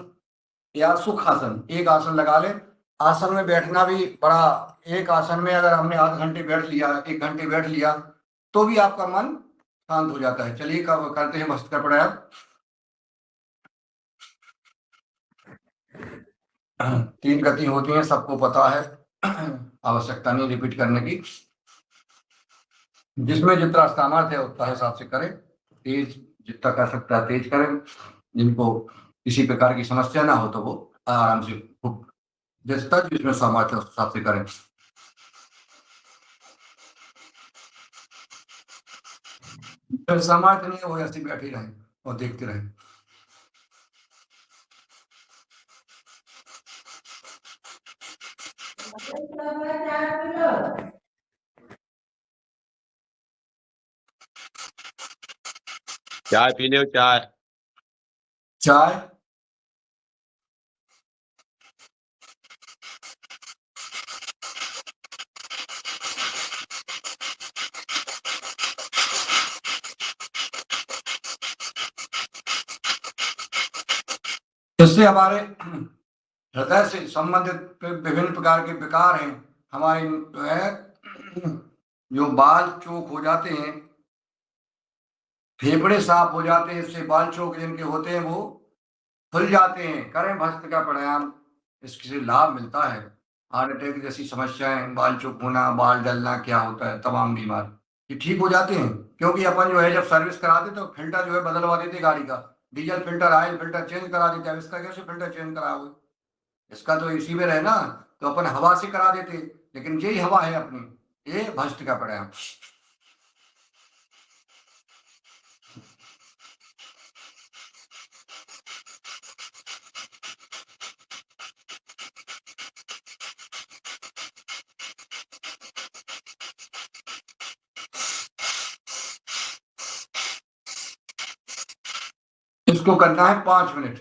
Speaker 2: या सुखासन एक आसन लगा ले आसन में बैठना भी बड़ा एक आसन में अगर हमने आध घंटे बैठ लिया 1 घंटे बैठ लिया तो भी आपका मन शांत हो जाता है चलिए करते हैं मस्तिष्क प्राणायाम 3 गति होती है सबको पता है आवश्यकता नहीं रिपीट करने की जिसमें जितना सामर्थ्य है उतना हिसाब से करें तेज जितना कर सकता है तेज करें जिनको किसी प्रकार की समस्या ना हो तो वो आराम से जिसका जिसमें सामर्थ्य उस हिसाब से करें फिर सामर्थ्य नहीं हो ऐसे बैठे रहें और देखते रहें
Speaker 4: चाय पी लो चाय
Speaker 2: चाय इससे हमारे हृदय से संबंधित विभिन्न प्रकार के विकार हैं हमारे जो है जो बाल चोक हो जाते हैं फेफड़े साफ हो जाते हैं इससे बाल चोक जिनके होते हैं वो खुल जाते हैं करें भस्त्रिका का प्राणायाम इससे लाभ मिलता है हार्ट अटैक जैसी समस्याएं बाल चोक होना बाल जलना क्या होता है तमाम बीमार ये ठीक हो जाते हैं क्योंकि अपन जो है जब सर्विस कराते तो फिल्टर जो है बदलवा देते गाड़ी का diesel filter oil filter change करा देते हैं इसका कैसे फिल्टर चेंज कराओगे इसका तो इसी में रहे ना तो अपन हवा से करा देते लेकिन यही हवा है अपनी ये भस्त्रिका का प्राणायाम इसको करना है 5 मिनट,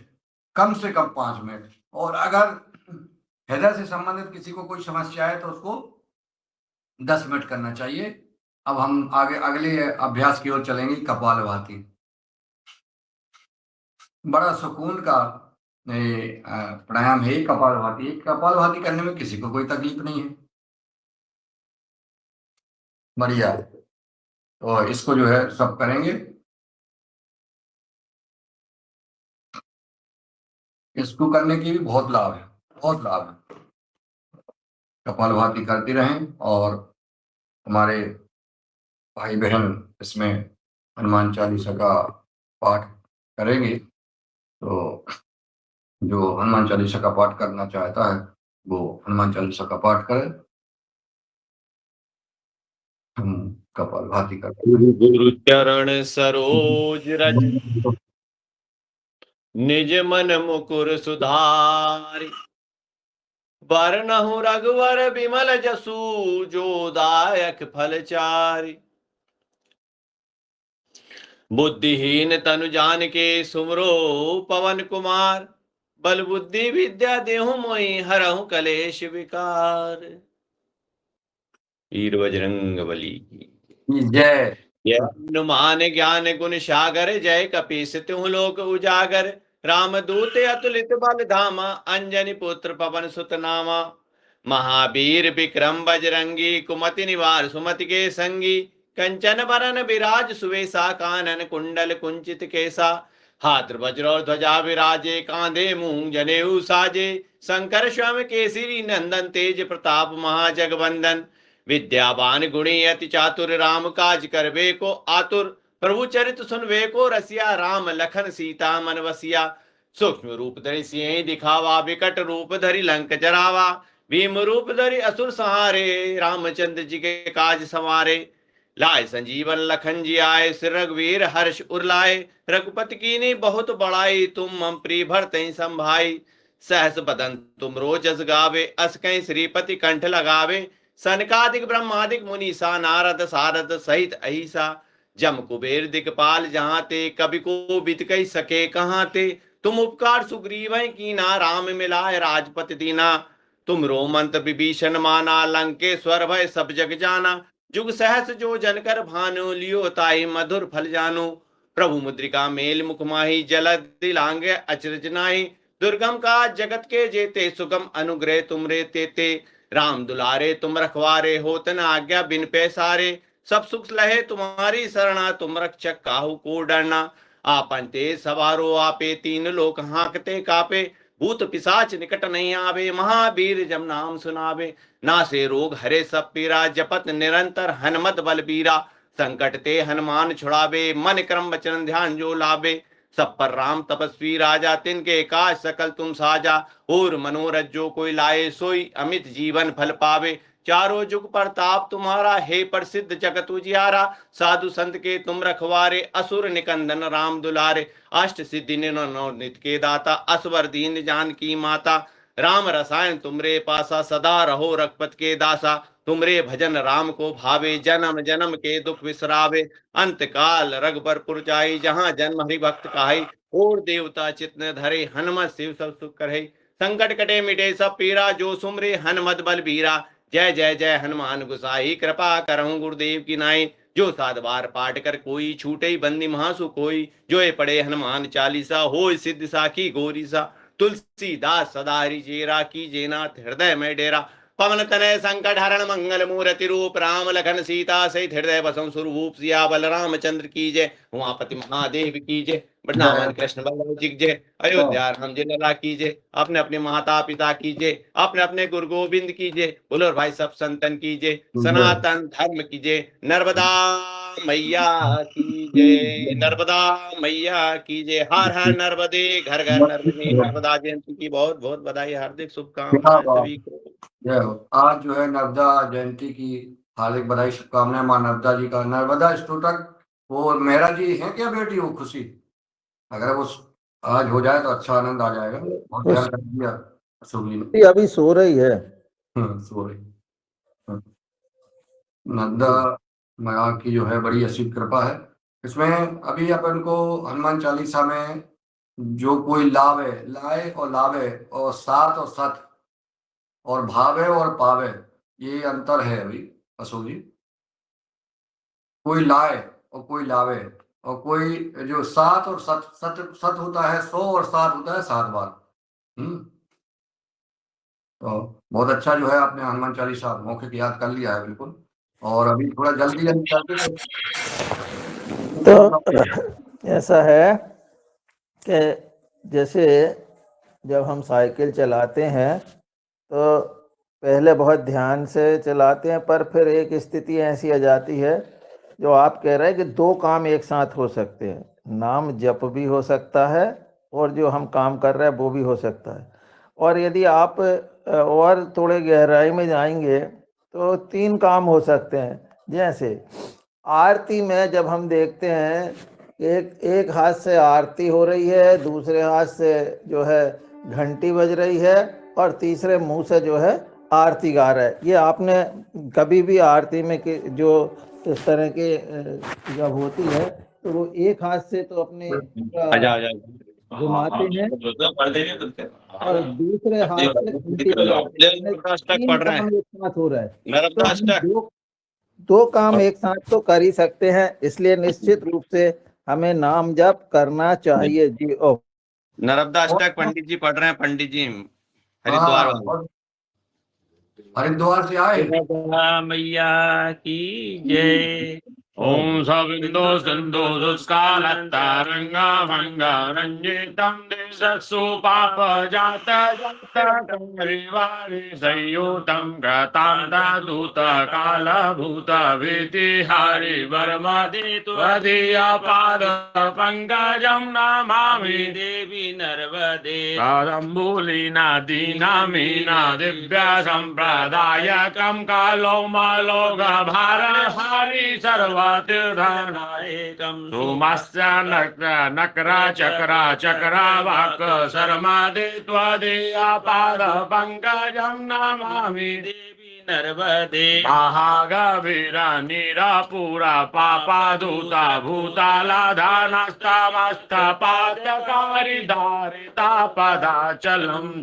Speaker 2: कम से कम 5 मिनट। और अगर हृदय से संबंधित किसी को कोई समस्या है तो उसको 10 मिनट करना चाहिए। अब हम आगे अगले अभ्यास की ओर चलेंगे, कपालभाति। बड़ा सुकून का प्राणायाम है कपालभाति। कपालभाति करने में किसी को कोई तकलीफ नहीं है, बढ़िया। तो इसको जो है सब करेंगे। इसको करने की भी बहुत लाभ है, बहुत लाभ है। कपालभाति करते रहें और हमारे भाई बहन इसमें हनुमान चालीसा का पाठ करेंगे। तो जो हनुमान चालीसा का पाठ करना चाहता है वो हनुमान चालीसा का पाठ करे। हम कपालभाति करते
Speaker 4: गुरु गुरु चरण सरोज रज
Speaker 2: हैं।
Speaker 4: निज मन मुकुर सुधारि। बरनहु रघुवर बिमल जसु जो दायक फल चारि। बुद्धिहीन तनु जानिके सुमरो पवन कुमार। बल बुद्धि विद्या देहु मोहि हरहु कलेश विकार। वीर बजरंग बली की
Speaker 2: जय।
Speaker 4: जय। हनुमान ज्ञान गुण सागर जय कपीस तिहु लोक उजागर। राम दूत अतुलित बल धामा अंजनी पुत्र पवन सुत नामा। महावीर विक्रम बजरंगी कुमति निवार सुमति के संगी। कंचन बरन विराज सुवेशा कानन कुंडल कुंचित केसा। हाथ वज्र और ध्वजा विराजे कांधे मूंग जनेऊ साजे। शंकर स्वयं केसरी नंदन तेज प्रताप महाजगवंदन। विद्यावान गुणी अति चातुर राम काज करबे को आतुर। प्रभु चरित सुनबे को रसिया राम लखन सीता मन बसिया। सूक्ष्म रूप धरि सिंह दिखावा विकट रूप धरि लंक जरावा। भीम रूप धरि असुर संहारे रामचंद्र जी के काज संवारे। लाए संजीवन लखन जी आए श्री रघुवीर हर्ष उर लाए। रघुपति कीन्ही बहुत बड़ाई तुम मम प्रिय भरतहि संभाई। सहस बदन तुम रोजस गावे अस कहीं श्रीपति कंठ लगावे। सनकादिक ब्रह्मादिक मुनीसा नारद सारद सहित अहिसा। जम कुबेर दिक्पाल जहाँ ते कवि को बित कही सके कहाँ ते। तुम उपकार सुग्रीव कीना राम मिलाए राजपति दीना। तुम रोमंत विभीषण माना लंकेश्वर भय सब जग जाना। जुग सहस जो जनकर भानु लियो ताहि मधुर फल जानु। प्रभु मुद्रिका मेल मुख माही जलधि लांगे अचरज नाहि। दुर्गम का जगत के जेते सुगम अनुग्रह तुमरे तेते। राम दुलारे तुम रखवारे होत न आज्ञा बिन पैसारे। सब सुख लहे तुम्हारी शरणा तुम रक्षक काहू को डरना। आपन तेज सवारो आपे तीन लोक हाँकते कापे। भूत पिशाच निकट नहीं आवे महावीर जब नाम सुनावे। नासे रोग हरे सब पीरा जपत निरंतर हनुमत बलबीरा। संकट ते हनुमान छुड़ावे मन क्रम वचन ध्यान जो लावे। सब पर राम तपस्वी राजा तिनके काज सकल तुम साजा। और मनोरथ जो कोई लाए सोई अमित जीवन फल पावे। चारों जुग प्रताप तुम्हारा हे प्रसिद्ध जगत उजियारा। साधु संत के तुम रखवारे असुर निकंदन राम दुलारे। अष्ट सिद्धि नित के दाता असवर दीन जानकी माता। राम रसायन तुमरे पासा सदा रहो रघुपत के दासा। तुमरे भजन राम को भावे जन्म जन्म के दुख विसरावे। अंत काल रघुबर पुर जाई जहाँ जन्म हरि भक्त काहि। और देवता चित्त धरे हनुमत शिव सब सुख करहि। संकट कटे मिटे सब पीरा जो सुमरे हनुमत बलबीरा। जय जय जय हनुमान गुसाई कृपा करहु गुरुदेव की नाई। जो सात बार पाठ कर कोई छूटे बंदी महासु कोई। जो ये पढ़े हनुमान चालीसा हो सिद्ध साखी गोरी सा। तुलसीदास सदा हरि चेरा की जेनाथ हृदय में डेरा। पवन तनय संकट हरण मंगल मूर्ति रूप राम लखन सीता सहित हृदय बसंग स्वरूप सियाबल रामचंद्र की जय। उमापति महादेव की जय। वृंदावन कृष्ण बल्लभ जी की जय। अयोध्या राम जी लला की जय। अपने अपने माता पिता की जय। अपने अपने गुरु गोविंद की जय। बोलो भाई सब संतन की जय। सनातन धर्म की जय। नर्मदा मैया की जय। नर्मदा मैया की जय। हर हर नर्मदे घर घर नर्मदे। नर्मदा जयंती की बहुत बहुत बधाई हार्दिक शुभकामनाएं सभी को।
Speaker 2: जय हो। आज जो है नर्मदा जयंती की हार्दिक बधाई शुभकामनाएं। मां नर्मदा जी का नर्मदा स्तोत्रक वो मेहरा जी है क्या बेटी वो खुशी, अगर वो आज हो जाए तो अच्छा आनंद आ जाएगा। बहुत ध्यान कर दिया सुगली ने।
Speaker 5: अभी सो रही है।
Speaker 2: सो रही। नर्मदा माँ की जो है बड़ी असीम कृपा है। इसमें अभी अपन को हनुमान चालीसा में जो कोई लावे, लाए और लावे, और सात और सत, और भावे और पावे, ये अंतर है अभी अशोक जी। कोई लाए और कोई लावे, और कोई जो सात और सत, सत सत होता है 100 और सात होता है 7 बार। तो बहुत अच्छा जो है आपने हनुमान चालीसा मौके की याद कर लिया है बिल्कुल। और अभी थोड़ा जल्दी जल्दी करते
Speaker 5: तो ऐसा है कि जैसे जब हम साइकिल चलाते हैं तो पहले बहुत ध्यान से चलाते हैं, पर फिर एक स्थिति ऐसी आ जाती है जो आप कह रहे हैं कि 2 काम एक साथ हो सकते हैं, नाम जप भी हो सकता है और जो हम काम कर रहे हैं वो भी हो सकता है। और यदि आप और थोड़े गहराई में जाएंगे तो 3 काम हो सकते हैं। जैसे आरती में जब हम देखते हैं एक हाथ से आरती हो रही है, दूसरे हाथ से जो है घंटी बज रही है, और तीसरे मुंह से जो है आरती गा रहा है। ये आपने कभी भी आरती में कि जो इस तरह के जब होती है तो वो एक हाथ से तो अपने घुमाते हैं और दूसरे हाथ से घंटी बजाते हैं। तीन
Speaker 4: पढ़ रहे हैं।
Speaker 5: काम एक साथ हो रहा है, तो
Speaker 4: नर्मदा
Speaker 5: हम
Speaker 4: अष्टक
Speaker 5: दो काम एक साथ तो कर ही सकते हैं, इसलिए निश्चित रूप से हमें नाम जप करना चाहिए जी। ओ
Speaker 4: नर्मदा अष्टक पंडित जी पढ़ रहे हैं, पंडित जी हरिद्वार
Speaker 2: हाँ,
Speaker 4: वाले।
Speaker 2: और हरिद्वार से आए।
Speaker 4: मैया की जय। ओम सविंदो सिंधु दुष्कालंतरंगा भंगा रंजितम देशसु पाप जात जात परिवारि संयुतम गतांता दूत काल भूत वितिहारि वर्मदि त्वदीया पाद पंकजं नमामि देवी नर्मदे कादम्बुलिना दीना मीना दिव्य संप्रदायकं कालो मालोग भारहारि सर्वतीर्थनायकं सुमस्य नक्रा चक्रा चक्रावाक शर्मादि त्वदीया पाद पंकजं नमामि देवी नर्मदे महागवीरा निरापुरा पापादूता भूतालाधानस्तमस्त पादकारी धारितापदाचलं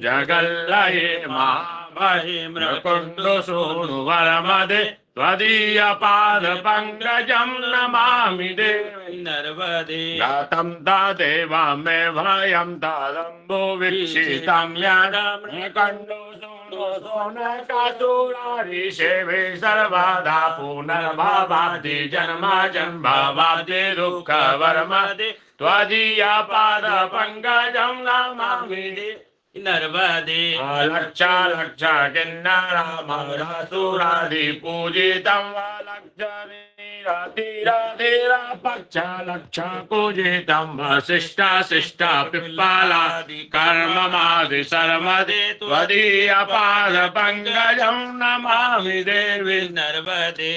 Speaker 4: जगल्लये महामहे मृकुण्ड सोनु वरमदे त्वदीय पाद पंकजं नमामि देवी नर्मदे गातं तदेव मे भयं तदम्बो वीक्षितं यदं मृकुण्डो सोनु सोनकासुरारि सेवे सर्वदा पुनर्भवाब्धि जन्म जन्मवाब्धि दुःख वर्मदे त्वदीया पाद पंकजं नमामि देवी नर्मदे लक्षा लक्षा किन्नरामरासुरादि पूजितं धीरा पक्ष लक्ष पूजितं शिष्टा शिष्टा पिप्पालादि कर्ममादि सर्वदे त्वदीय पाद पंकजं नमामि देवी नर्मदे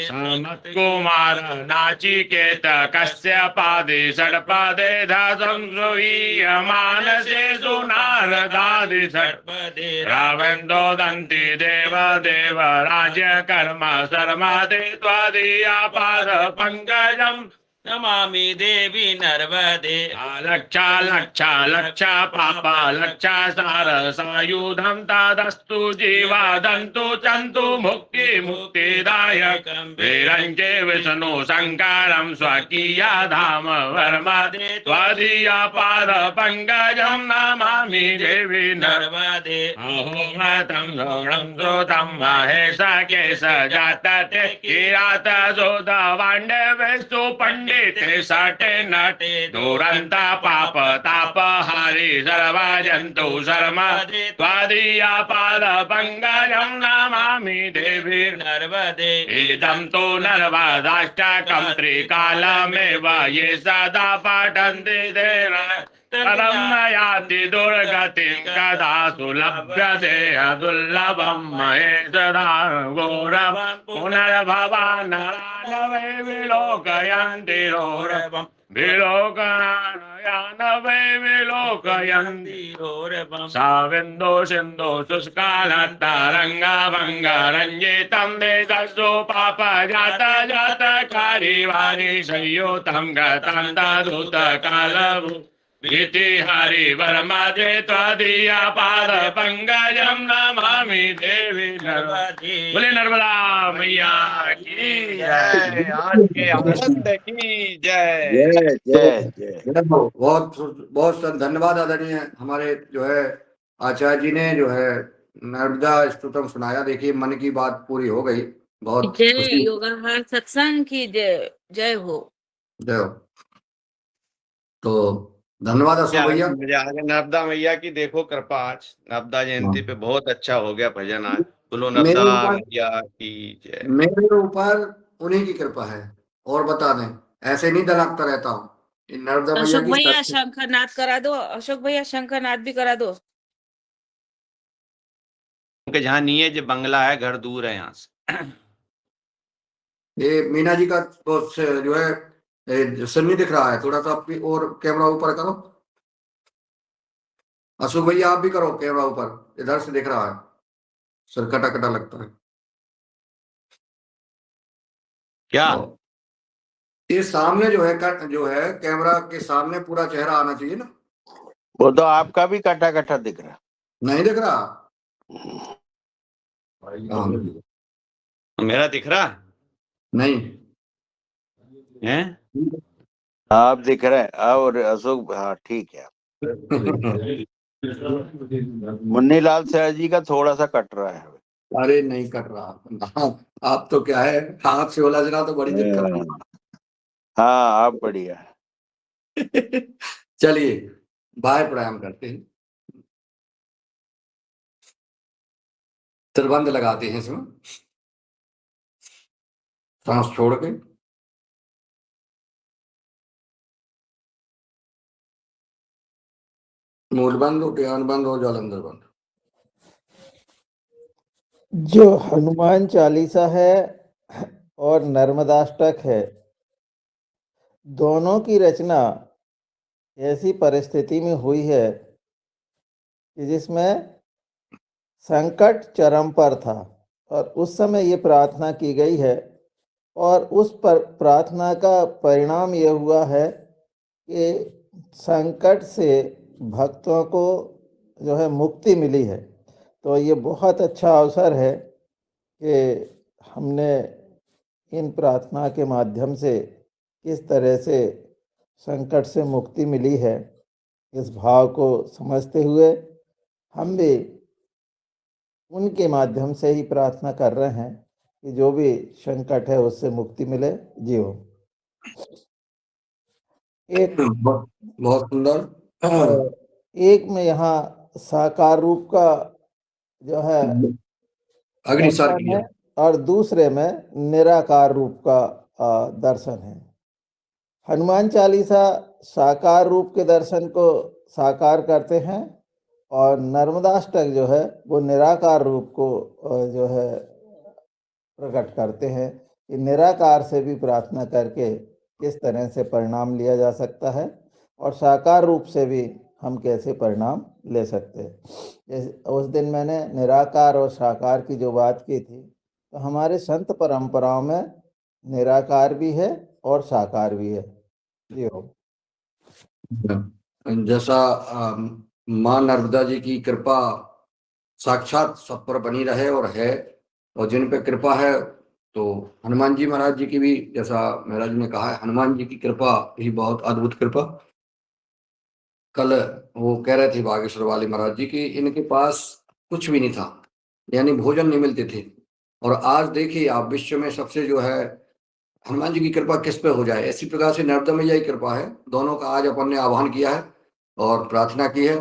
Speaker 4: कुमार नाचिकेत कश्यपादि षट्पदे धसंश्रूय मानसे सुनारदादि षट्पदे रावणो दन्ति देव देव राज्य कर्म सर्वदे त्वदीया पाद पंकजं नमामि देवी नर्मदे लक्षा लक्षा लक्षा पापा लक्षा सार सायुधं तदस्तु जीवादन्तु चन्तु मुक्ति मुक्तिदायकं वीरञ्चे विष्णु शङ्करं स्वकीया धाम वर्मदे त्वदीया पाद पंकजं नमामि देवी नर्मदे अहोमतं गौणं श्रोतं महेश केश जातते किरात जोध वाण्डवेस्तु पंडित ते साटे नाटे दुरंता पाप ताप हारी सर्व जंतु सर्वदे त्वदीया पाद पंकजं नमामि देवी नर्मदे इदं तु नर्मदाष्टकं त्रिकालमेव ये सदा पठन्ति तेन तरं याति दुर्गतिं कदा सुलभ्यते दुर्लभं महेशदा गौरवं पुनर्भवान् नरानवै विलोकयन्ति रौरवं विलोकयानवै विलोकयन्ति रौरवं साविन्दो सिन्धो शुष्कालतरङ्गा भङ्गरञ्जितं देशसु पाप जात जात कारिवारि संयुतं गतं तदूत कालभू प्रीति हरि वर्माजे त्वदीया पाद पंकजम नमामि देवी नर्मदे। बोले नर्मदा मैया की जय। आज के आनंद की जय।
Speaker 3: जय जय जय।
Speaker 2: बहुत बहुत धन्यवाद आदरणीय हमारे जो है आचार्य जी ने जो है नर्मदा स्तुतम सुनाया। देखिए मन की बात पूरी हो गई। बहुत
Speaker 1: जय
Speaker 2: खुशी।
Speaker 1: योगाहार सत्संग की जय। जय हो।
Speaker 2: जय हो। तो धन्यवाद अशोक भैया।
Speaker 4: मजा आ गया नर्मदा मैया की। देखो कृपा आज नर्मदा जयंती पे बहुत अच्छा हो गया भजन आज। बोलो
Speaker 2: मेरे
Speaker 4: नर्मदा
Speaker 2: ऊपर
Speaker 4: मैया की जय।
Speaker 2: मेरे ऊपर उन्हीं की कृपा है। और बता दें, ऐसे नहीं दलागता रहता हूँ। इन नर्मदा मैया
Speaker 1: अशोक
Speaker 2: की
Speaker 1: भैया
Speaker 2: शक्ति।
Speaker 1: शंखनाद करा दो। अशोक भैया शंखनाद भी करा दो।
Speaker 4: क्योंकि जहाँ नहीं है जो बंगला है, घर दूर है यहाँ से।
Speaker 2: ये मीना जी का तो जो है सिर नहीं दिख रहा है। थोड़ा सा आप और कैमरा ऊपर करो। अशोक भैया आप भी करो कैमरा ऊपर। इधर से दिख रहा है, सर कटा कटा लगता है।
Speaker 4: क्या
Speaker 2: तो ये सामने जो है जो है कैमरा के सामने पूरा चेहरा आना चाहिए ना।
Speaker 3: वो तो आपका भी कटा कटा दिख रहा।
Speaker 2: नहीं दिख रहा। हाँ,
Speaker 4: मेरा दिख रहा
Speaker 2: नहीं
Speaker 4: है?
Speaker 3: आप दिख रहे हैं। और अशोक, हाँ ठीक है। मुन्नीलाल सर जी का थोड़ा सा कट रहा है।
Speaker 2: अरे नहीं कर रहा। आप तो क्या है, हाथ से उलझना तो बड़ी दिक्कत है।
Speaker 3: हाँ आप बढ़िया है।
Speaker 2: चलिए बाय प्राणायाम करते हैं। त्रिबंध लगाते हैं इसमें, सांस छोड़ के। मूड बंद हो, ध्यान बंद हो, जालंधर बंद।
Speaker 5: जो हनुमान चालीसा है और नर्मदाष्टक है, दोनों की रचना ऐसी परिस्थिति में हुई है कि जिसमें संकट चरम पर था और उस समय ये प्रार्थना की गई है। और उस पर प्रार्थना का परिणाम ये हुआ है कि संकट से भक्तों को जो है मुक्ति मिली है। तो ये बहुत अच्छा अवसर है कि हमने इन प्रार्थना के माध्यम से किस तरह से संकट से मुक्ति मिली है, इस भाव को समझते हुए हम भी उनके माध्यम से ही प्रार्थना कर रहे हैं कि जो भी संकट है उससे मुक्ति मिले। जीव एक
Speaker 2: बहुत सुंदर।
Speaker 5: एक में यहाँ साकार रूप का जो है
Speaker 2: अग्निसार
Speaker 5: दर्शन
Speaker 2: किया।
Speaker 5: है और दूसरे में निराकार रूप का दर्शन है। हनुमान चालीसा साकार रूप के दर्शन को साकार करते हैं और नर्मदाष्टक जो है वो निराकार रूप को जो है प्रकट करते हैं कि निराकार से भी प्रार्थना करके किस तरह से परिणाम लिया जा सकता है और साकार रूप से भी हम कैसे परिणाम ले सकते हैं। उस दिन मैंने निराकार और साकार की जो बात की थी, तो हमारे संत परंपराओं में निराकार भी है और साकार भी है।
Speaker 2: जैसा माँ नर्मदा जी की कृपा साक्षात सब पर बनी रहे और है, और जिन पे कृपा है, तो हनुमान जी महाराज जी की भी, जैसा महाराज ने कहा है, हनुमान जी की कृपा भी बहुत अद्भुत कृपा। कल वो कह रहे थे बागेश्वर वाले महाराज जी की इनके पास कुछ भी नहीं था, यानी भोजन नहीं मिलते थे। और आज देखिए आप, विश्व में सबसे जो है हनुमान जी की कृपा किस पे हो जाए, ऐसी प्रकार से नर्मदा मैया की कृपा है। दोनों का आज अपन ने आह्वान किया है और प्रार्थना की है।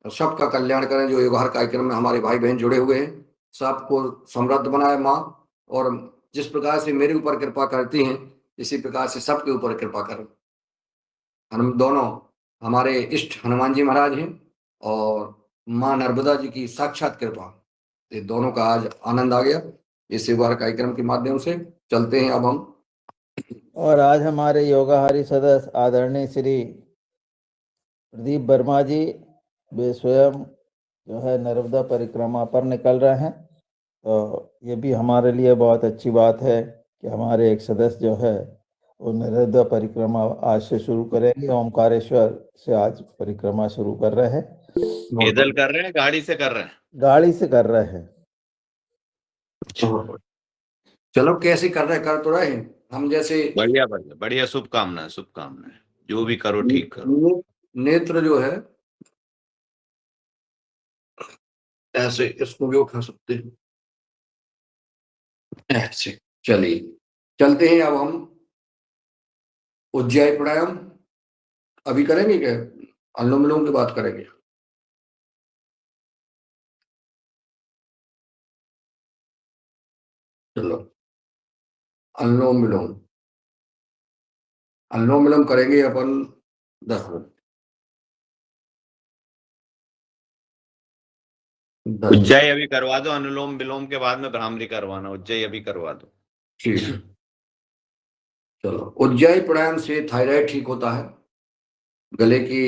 Speaker 2: सबका कल्याण करें। जो योगाहार कार्यक्रम में हमारे भाई बहन जुड़े हुए हैं, सबको समृद्ध बनाए माँ। और जिस प्रकार से मेरे ऊपर कृपा करती हैं, इसी प्रकार से सबके ऊपर कृपा करें। हम दोनों हमारे इष्ट हनुमान जी महाराज हैं और माँ नर्मदा जी की साक्षात कृपा, ये दोनों का आज आनंद आ गया इस योगाहार कार्यक्रम के माध्यम से। चलते हैं अब हम।
Speaker 5: और आज हमारे योगाहारी सदस्य आदरणीय श्री प्रदीप वर्मा जी, वे स्वयं जो है नर्मदा परिक्रमा पर निकल रहे हैं। तो ये भी हमारे लिए बहुत अच्छी बात है कि हमारे एक सदस्य जो है और नर्मदा परिक्रमा आज से शुरू करेंगे। ओमकारेश्वर से आज परिक्रमा शुरू कर रहे हैं।
Speaker 4: पैदल कर रहे हैं, गाड़ी से कर रहे हैं?
Speaker 5: गाड़ी से कर रहे हैं।
Speaker 2: चलो कैसे कर रहे, कर तो रहे हैं हम, जैसे
Speaker 4: बढ़िया बढ़िया बढ़िया, शुभकामनाएं शुभकामनाएं, जो भी करो ठीक करो।
Speaker 2: नेत्र जो है ऐसे, इसको भी उठा सकते हैं ऐसे। चलिए चलते हैं अब हम उज्जैन प्राणायाम अभी करेंगे क्या, अनुलोम विलोम की बात करेंगे? चलो अनुलोम विलोम, अनुलोम विलोम करेंगे अपन 10 मिनट।
Speaker 4: उज्जैन अभी करवा दो, अनुलोम विलोम के बाद में भ्रामरी करवाना। उज्जैन अभी करवा दो।
Speaker 2: ठीक है। चलो उज्जैन प्राणायाम से थायराइड ठीक होता है, गले की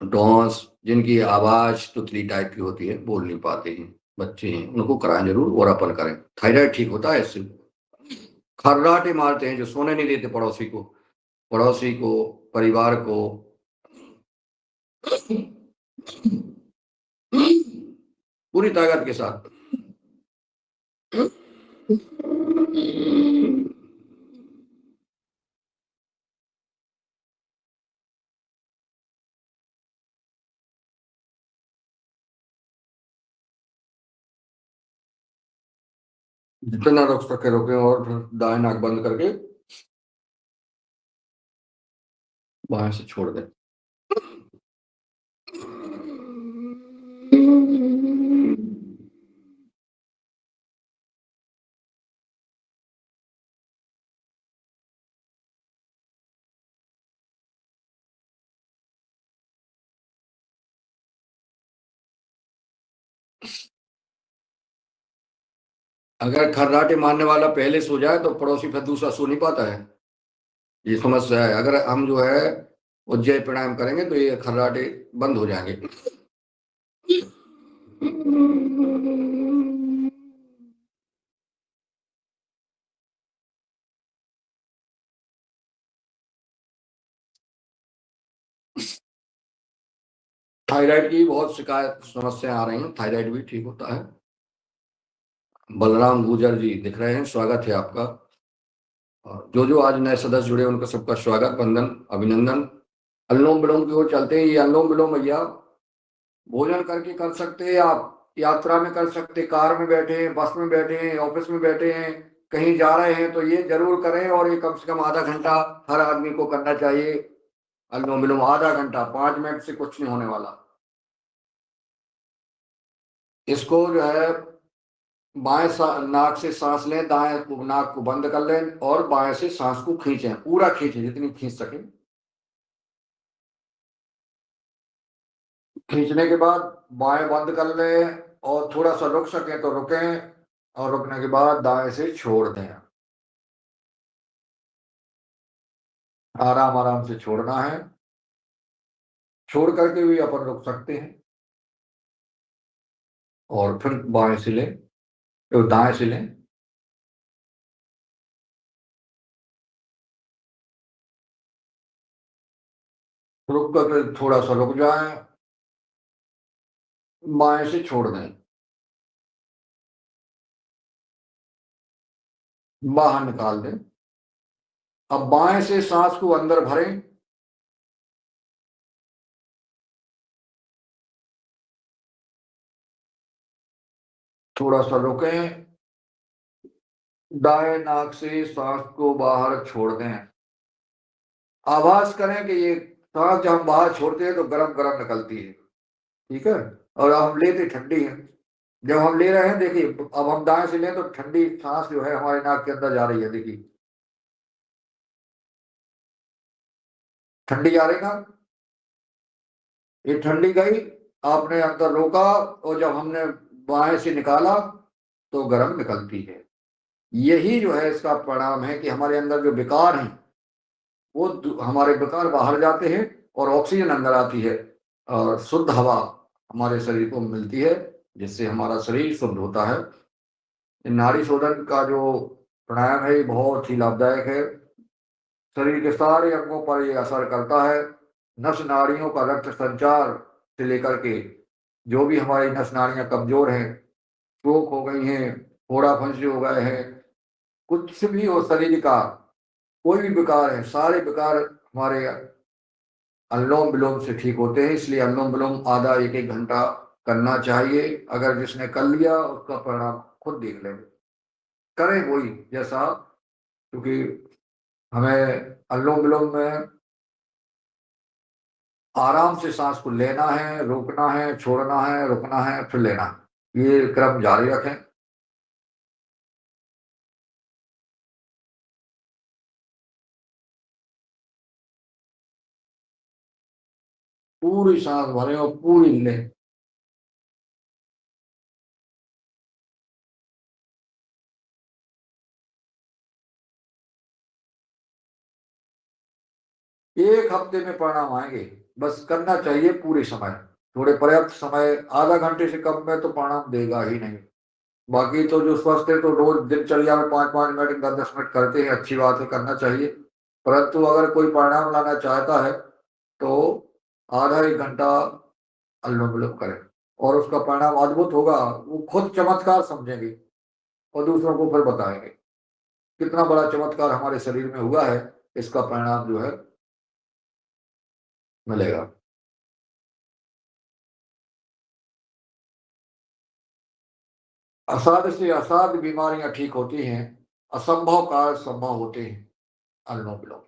Speaker 2: डॉन्स, जिनकी आवाज तुतली टाइप की होती है, बोल नहीं पाते हैं, बच्चे हैं, उनको कराएं जरूर और अपन करें, थायराइड ठीक होता है इससे। खर्राटे मारते हैं जो सोने नहीं देते पड़ोसी को, पड़ोसी को, परिवार को, पूरी ताकत के साथ। जितना रोक सके रोके, और फिर दाएं नाक बंद करके बाएं से छोड़ दें। अगर खर्राटे मारने वाला पहले सो जाए तो पड़ोसी फिर दूसरा सो नहीं पाता है, ये समस्या है। अगर हम जो है उज्जैन प्राणायाम करेंगे तो ये खर्राटे बंद हो जाएंगे। थायराइड की बहुत शिकायत समस्या आ रही है, थायराइड भी ठीक होता है। बलराम गुजर जी दिख रहे हैं, स्वागत है आपका। और जो आज नए सदस्य जुड़े उनका सबका स्वागत, वंदन, अभिनंदन। अनुलोम विलोम की ओर चलते हैं। ये अनुलोम विलोम भैया भोजन करके कर सकते हैं, आप यात्रा में कर सकते, कार में बैठे हैं, बस में बैठे हैं, ऑफिस में बैठे हैं, कहीं जा रहे हैं तो ये जरूर करें। और ये कम से कम आधा घंटा हर आदमी को करना चाहिए अनुलोम विलोम, आधा घंटा, 5 मिनट से कुछ नहीं होने वाला। इसको जो है बाएं नाक से सांस लें, दाएं नाक को बंद कर लें और बाएं से सांस को खींचें, पूरा खींचें जितनी खींच सके। खींचने के बाद बाएं बंद कर लें और थोड़ा सा रुक सके तो रुकें, और रुकने के बाद दाएं से छोड़ दें। आराम आराम से छोड़ना है, छोड़ करके भी अपन रुक सकते हैं और फिर बाएं से लें तो दाएं से लें। रुक कर फिर थोड़ा सा रुक जाए, बाएं से छोड़ दें, बाहर निकाल दें। अब बाएं से सांस को अंदर भरें, थोड़ा सा रुकें, दाएं नाक से सांस को बाहर छोड़ दें। आवाज करें कि ये सांस जब हम बाहर छोड़ते हैं तो गरम गरम निकलती है, ठीक है, और हम लेते ठंडी है। जब हम ले रहे हैं देखिए, अब हम दाएं से लें तो ठंडी सांस जो है हमारे नाक के अंदर जा रही है, देखिए ठंडी आ रही ना, ये ठंडी गई, आपने अंदर रोका और जब हमने बाएं से निकाला तो गर्म निकलती है। यही जो है इसका परिणाम है कि हमारे अंदर जो विकार हैं वो हमारे विकार बाहर जाते हैं और ऑक्सीजन अंदर आती है और शुद्ध हवा हमारे शरीर को मिलती है, जिससे हमारा शरीर शुद्ध होता है। नाड़ी शोधन का जो प्राणायाम है ये बहुत ही लाभदायक है। शरीर के सारे अंगों पर ये असर करता है। नस नाड़ियों का रक्त संचार से लेकर के जो भी हमारी नस नाड़ियां कमजोर हैं, स्ट्रोक हो गई हैं, फोड़ा फंसी हो गए हैं, कुछ भी हो शरीर का कोई भी विकार है, सारे विकार हमारे अनुलोम विलोम से ठीक होते हैं। इसलिए अनुलोम विलोम आधा 1-1 घंटा करना चाहिए। अगर जिसने कर लिया उसका परिणाम खुद देख लेंगे। करें वही जैसा, क्योंकि हमें अनुलोम विलोम में आराम से सांस को लेना है, रोकना है, छोड़ना है, रुकना है, फिर लेना है। ये क्रम जारी रखें। पूरी सांस भरें और पूरी लें। एक हफ्ते में परिणाम आएंगे। बस करना चाहिए पूरे समय, थोड़े पर्याप्त समय, आधा घंटे से कम में तो परिणाम देगा ही नहीं। बाकी तो जो स्वस्थ है तो रोज दिनचर्या में 5-5 मिनट 10-10 मिनट करते हैं, अच्छी बात है, करना चाहिए। परंतु अगर कोई परिणाम लाना चाहता है तो आधा 1 घंटा अनुलोम विलोम करें और उसका परिणाम अद्भुत होगा। वो खुद चमत्कार समझेंगे और दूसरों को फिर बताएंगे कितना बड़ा चमत्कार हमारे शरीर में हुआ है। इसका परिणाम जो है मिलेगा। असाध्य से असाध्य बीमारियां ठीक होती हैं, असंभव कार्य संभव होते हैं अनुलोम विलोम।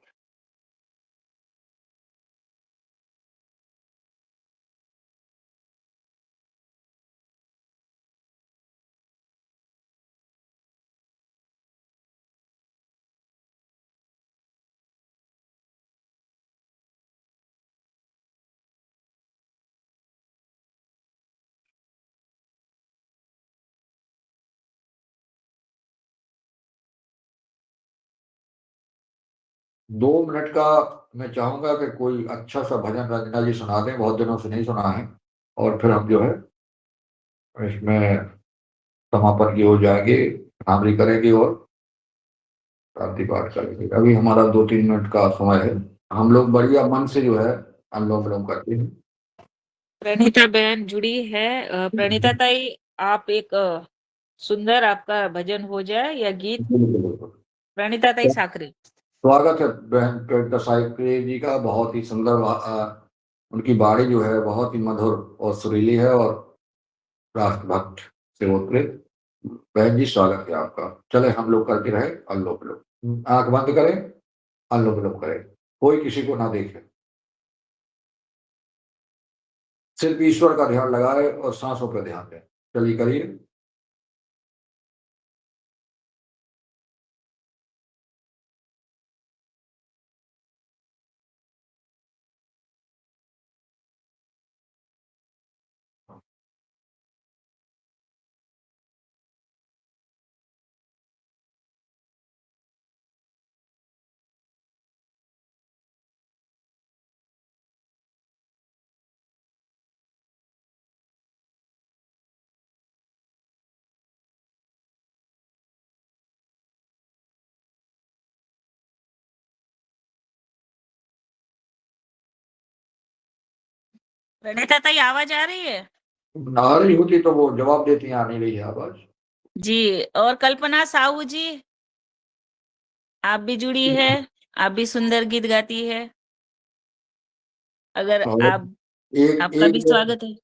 Speaker 2: दो मिनट का मैं चाहूंगा कि कोई अच्छा सा भजन रंजना जी सुना दें, बहुत दिनों से नहीं सुना है, और फिर हम जो है इसमें समापन की ओर जाएंगे, नामरी करेंगे और शांति पाठ करेंगे। अभी हमारा 2-3 मिनट का समय है। हम लोग बढ़िया मन से जो है अनुलोम विलोम करते हैं।
Speaker 1: प्रणीता बहन जुड़ी है। प्रणीता ताई, आप एक सुंदर आपका भजन हो जाए या गीत। प्रणीता ताई साकरे।
Speaker 2: स्वागत है बहन प्रणीता साकरे जी का। बहुत ही सुंदर उनकी वाणी जो है बहुत ही मधुर और सुरीली है और राष्ट्रभक्त से उत्प्रेरित। बहन जी स्वागत है आपका। चले हम लोग करते रहे अनुलोम विलोम। आंख बंद करें, अनुलोम विलोम करें, कोई किसी को ना देखे, सिर्फ ईश्वर का ध्यान लगाए और सांसों पर ध्यान दें। चलिए करिए।
Speaker 1: प्रणीता ताई आवाज आ रही है?
Speaker 2: आ रही होती तो वो जवाब देती, आ नहीं रही है आवाज।
Speaker 1: जी। और कल्पना साहू जी, आप भी जुड़ी है, आप भी सुंदर गीत गाती है। अगर
Speaker 2: और
Speaker 1: आप,
Speaker 2: एक
Speaker 1: आपका भी
Speaker 2: एक
Speaker 1: स्वागत है।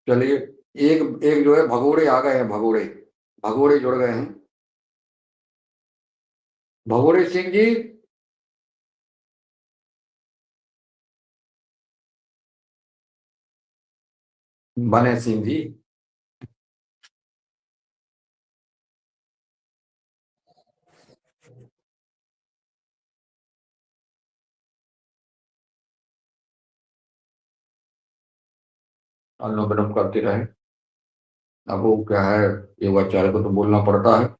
Speaker 2: चलिए, एक एक जो है भगोड़े आ गए हैं, भगोड़े भगोड़े जुड़ गए हैं। भगोड़े सिंह जी, बने सिंह जी, अनुलोम विलोम करते रहे। अब वो क्या है, योगाचार्य को तो बोलना पड़ता है।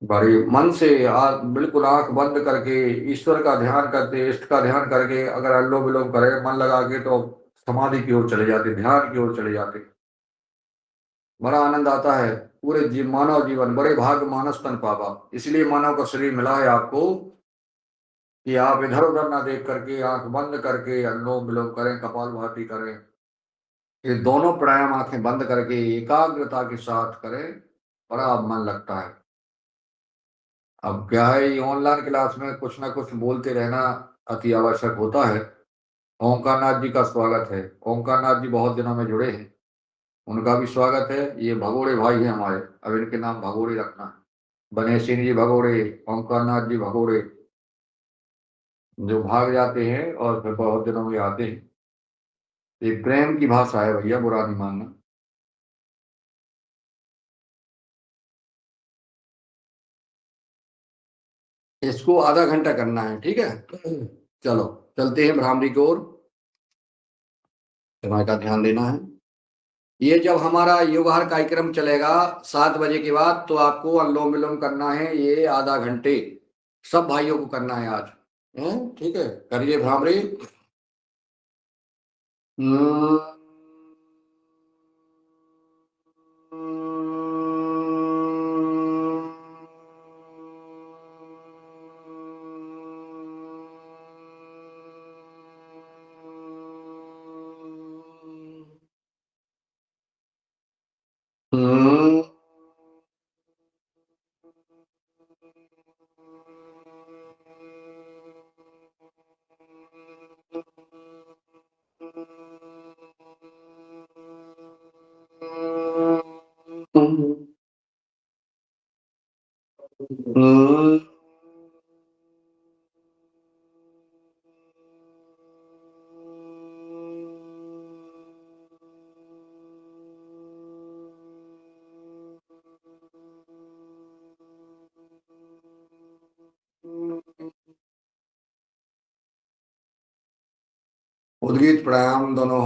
Speaker 2: बड़ी मन से बिल्कुल आंख बंद करके ईश्वर का ध्यान करते, इष्ट का ध्यान करके अगर अनुलोम विलोम करें मन लगा के, तो समाधि की ओर चले जाते, ध्यान की ओर चले जाते। बड़ा आनंद आता है। पूरे मानव जीवन बड़े भाग्य मानस तन पावा, इसलिए मानव का शरीर मिला है आपको कि आप इधर उधर ना देख करके आंख बंद करके अनुलोम विलोम करें, कपालभाति करें। ये दोनों प्राणायाम आंखें बंद करके एकाग्रता के साथ करें, बड़ा मन लगता है। अब क्या है, ये ऑनलाइन क्लास में कुछ ना कुछ बोलते रहना अति आवश्यक होता है। ओंकार नाथ जी का स्वागत है। ओंकार नाथ जी बहुत दिनों में जुड़े हैं, उनका भी स्वागत है। ये भगोड़े भाई हैं हमारे, अब इनके नाम भगोड़े रखना है। बनेश सिंह जी भगोड़े, ओंकार नाथ जी भगोड़े, जो भाग जाते हैं और फिर बहुत दिनों में आते हैं। ये प्रेम की भाषा है भैया, बुरा नहीं मानना। इसको आधा घंटा करना है, ठीक है। चलो चलते हैं भ्रामरी की ओर, समय का ध्यान देना है। ये जब हमारा योगाहार कार्यक्रम चलेगा 7 बजे के बाद, तो आपको अनुलोम विलोम करना है, ये आधा घंटे सब भाइयों को करना है आज, ठीक है। करिए भ्रामरी। उद्गीत प्राणायाम, दोनों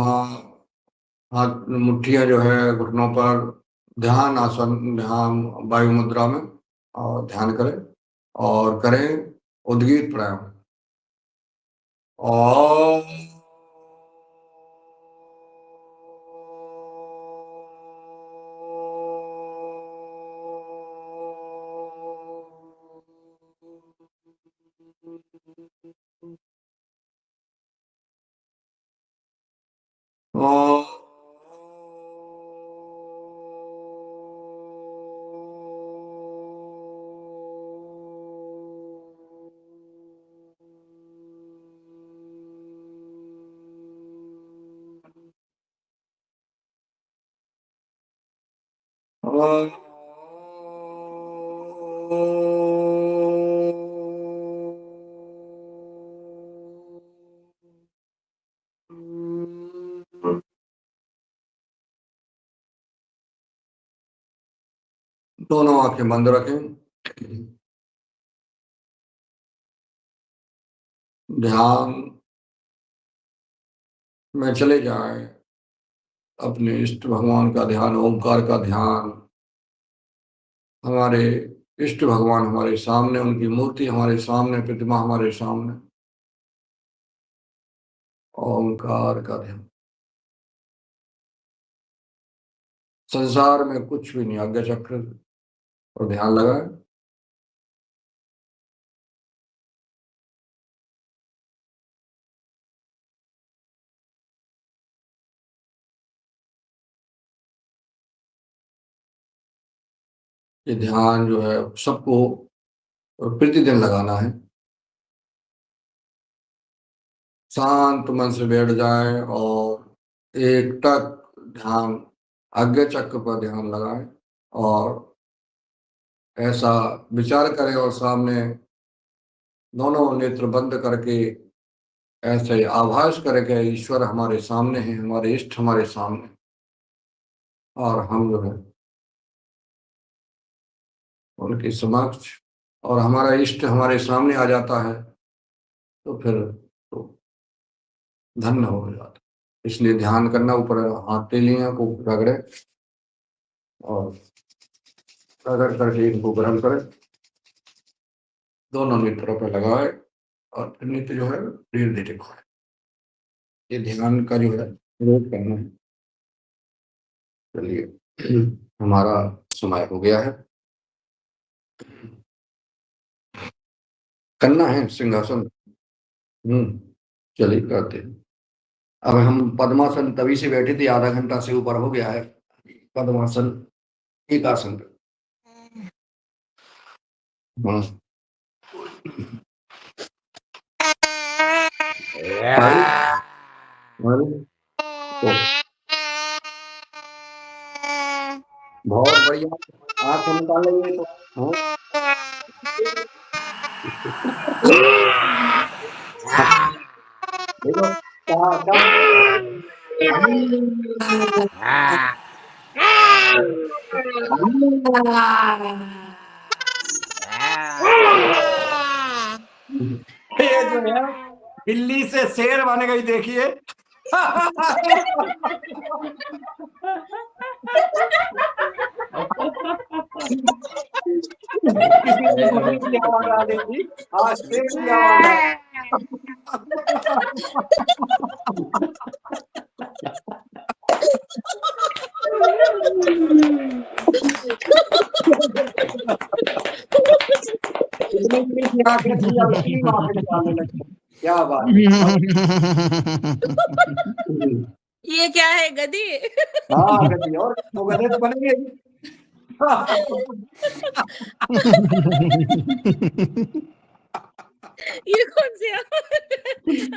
Speaker 2: हाथ मुट्ठियां जो है घुटनों पर, ध्यान आसन, ध्यान वायु मुद्रा में, और ध्यान करें और करें उद्गीत प्राणायाम। और दोनों आंखें बंद रखें, ध्यान में चले जाएं, अपने इष्ट भगवान का ध्यान, ओंकार का ध्यान। हमारे इष्ट भगवान हमारे सामने, उनकी मूर्ति हमारे सामने, प्रतिमा हमारे सामने, ओंकार का ध्यान। संसार में कुछ भी नहीं, आज्ञा चक्र और ध्यान लगाए। ये ध्यान जो है सबको प्रतिदिन लगाना है। शांत मन से बैठ जाए और एकटक ध्यान, आज्ञा चक्र पर ध्यान लगाएं और ऐसा विचार करें, और सामने दोनों नेत्र बंद करके ऐसे आभास करें कि ईश्वर हमारे सामने है, हमारे इष्ट हमारे सामने, और हम जो है उनके समक्ष, और हमारा इष्ट हमारे सामने आ जाता है तो फिर तो धन्य हो जाता। इसलिए ध्यान करना, ऊपर हाथ टेलियां को रगड़े और रगड़ करके इनको गर्म करें, दोनों नेत्रों पर लगाए और फिर नेत्र जो है धीरे धीरे खोले। ये ध्यान का जो है रोज करना है। चलिए हमारा समय हो गया है, करना है सिंहासन। चलिए करते हैं। अब हम पद्मासन तभी से बैठे थे, आधा घंटा से ऊपर हो गया है। पद्मासन, एक आसन। हाँ। अरे, अरे, तो बहुत बढ़िया, आंख निकालेंगे तो। हाँ। देखो क्या ये जो है बिल्ली से शेर बन गई, देखिए। किसी ने बकरी की आवाज आ गई थी, आज शेर की आवाज आ इतनी मीठी आंखें थी, अब इतनी आंखें निकालने लगी। क्या बात है।
Speaker 1: ये क्या है, गधी?
Speaker 2: हाँ गधी, और वो गधे तो बनेंगे।
Speaker 1: ये कौन से बकरी?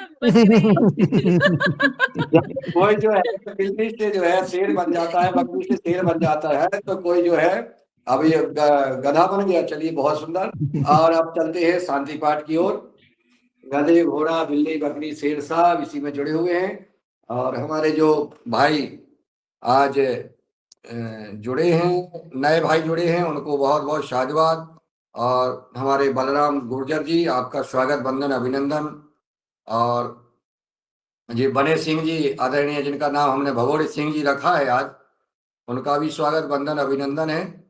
Speaker 2: कोई जो है बिल्ली से जो है शेर बन जाता है, बकरी से शेर बन जाता है, तो कोई जो है अब ये गधा बन गया। चलिए, बहुत सुंदर। और अब चलते हैं शांति पाठ की ओर। गधे, घोड़ा, बिल्ली, बकरी, शेर सब इसी में जुड़े हुए हैं। और हमारे जो भाई आज जुड़े हैं, नए भाई जुड़े हैं, उनको बहुत बहुत साधुवाद। और हमारे बलराम गुर्जर जी, आपका स्वागत, वंदन, अभिनंदन। और जी बने सिंह जी आदरणीय, जिनका नाम हमने भगोड़े सिंह जी रखा है आज, उनका भी स्वागत, वंदन, अभिनंदन है।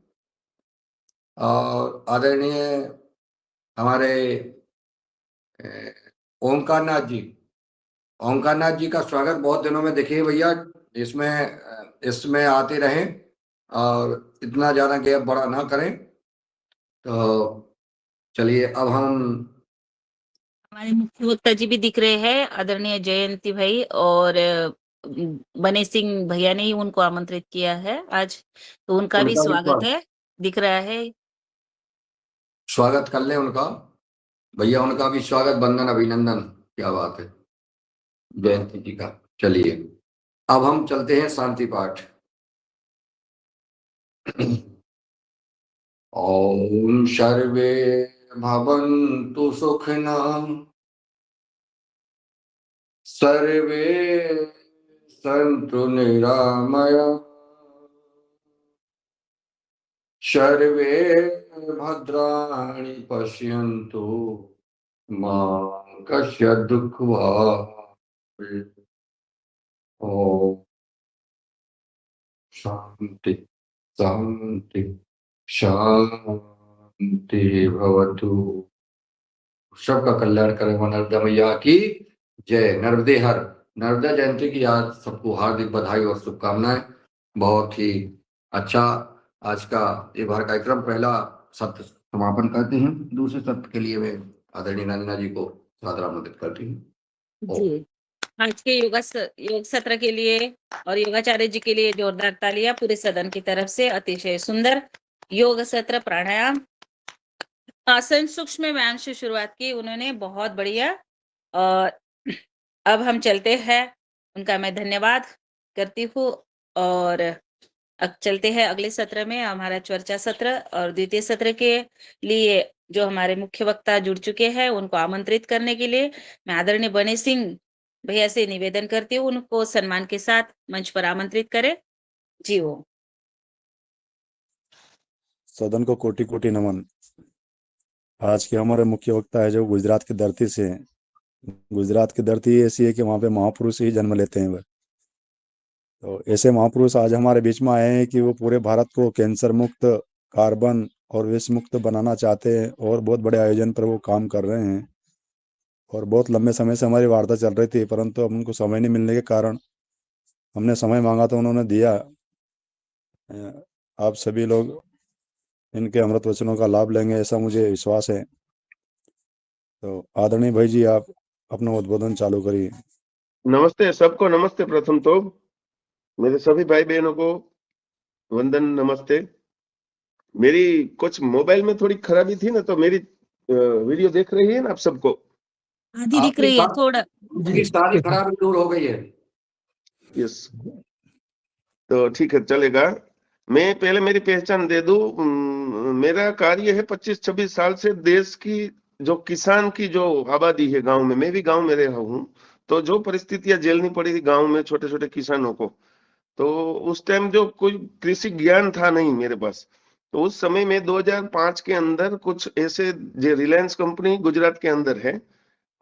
Speaker 2: और आदरणीय हमारे ओमकार नाथ जी, ओमकार नाथ जी का स्वागत, बहुत दिनों में दिखे भैया, इसमें आते रहें और इतना ज़्यादा गैप बड़ा ना करें। तो चलिए, अब हम
Speaker 1: हमारे मुख्य वक्ता जी भी दिख रहे हैं, आदरणीय जयंती भाई, और बने सिंह भैया ने ही उनको आमंत्रित किया है आज, तो उनका भी
Speaker 2: उनका भी
Speaker 1: स्वागत है, दिख रहा है।
Speaker 2: स्वागत कर लें उनका, भैया उनका भी स्वागत, वंदन, अभिनंदन। क्या बात है जयंती जी का। चलिए, अब हम चलते हैं शांति पाठ। ओम सर्वे भवन्तु सुखिनः, सर्वे सन्तु निरामया, सर्वे भद्राणि पश्यन्तु मा कश्चित् दुःखभाग्। ओम शांति शांति शांति भवतु। सबका कल्याण करे नर्मदा मैया की जय। नर्मदे हर, नर्मदा जयंती की आज सबको हार्दिक बधाई और शुभकामनाएं। बहुत ही अच्छा आज का ये बार कार्यक्रम, पहला सत्र समापन करते हैं। दूसरे सत्र के लिए मैं आदरणीय नंदना जी को सादर आमंत्रित करती हूँ।
Speaker 1: जी, आज के योग सत्र के लिए और योगाचार्य जी के लिए जोरदार तालियां पूरे सदन की तरफ से। अतिशय सुंदर योग सत्र, प्राणायाम, आसन, सूक्ष्म व्यायाम से शुरुआत की उन्होंने, बहुत बढ़िया। और अब हम चलते हैं, उनका मैं धन्यवाद करती हूँ। और अब चलते हैं अगले सत्र में, हमारा चर्चा सत्र, और द्वितीय सत्र के लिए जो हमारे मुख्य वक्ता जुड़ चुके हैं उनको आमंत्रित करने के लिए मैं आदरणीय बने सिंह भैया से निवेदन करती हूँ, उनको सम्मान के साथ मंच पर आमंत्रित करें। जी वो।
Speaker 8: सदन को कोटि कोटि नमन। आज के हमारे मुख्य वक्ता है जो गुजरात की धरती से हैं। गुजरात की धरती ऐसी है कि वहाँ पे महापुरुष ही जन्म लेते हैं वह। तो ऐसे महापुरुष आज हमारे बीच में आए हैं कि वो पूरे भारत को कैंसर मुक्त, कार्बन और विष मुक्त बनाना चाहते हैं, और बहुत बड़े आयोजन पर वो काम कर रहे हैं। और बहुत लंबे समय से हमारी वार्ता चल रही थी, परंतु अब उनको समय नहीं मिलने के कारण हमने समय मांगा तो उन्होंने दिया। आप सभी लोग इनके अमृत वचनों का लाभ लेंगे ऐसा मुझे विश्वास है। तो आदरणीय भाई जी, आप अपना उद्बोधन चालू करिए।
Speaker 9: नमस्ते सबको, नमस्ते। प्रथम तो मेरे सभी भाई बहनों को वंदन, नमस्ते। मेरी कुछ मोबाइल में थोड़ी खराबी थी ना, तो मेरी वीडियो देख रही है ना आप सबको?
Speaker 10: आधी दिख रही है थोड़ा।
Speaker 2: आपकी सारी खराबी दूर हो गई है।
Speaker 9: यस, तो ठीक है, चलेगा। मैं पहले मेरी पहचान दे दूं। मेरा कार्य है 25-26 साल से देश की जो किसान की जो आबादी है गांव में, मैं भी गांव में रहा हूं, तो जो परिस्थितियां झेलनी पड़ी थी गांव में छोटे छोटे किसानों को, तो उस टाइम जो कोई कृषि ज्ञान था नहीं मेरे पास। तो उस समय में 2005 के अंदर कुछ ऐसे, जो रिलायंस कंपनी गुजरात के अंदर है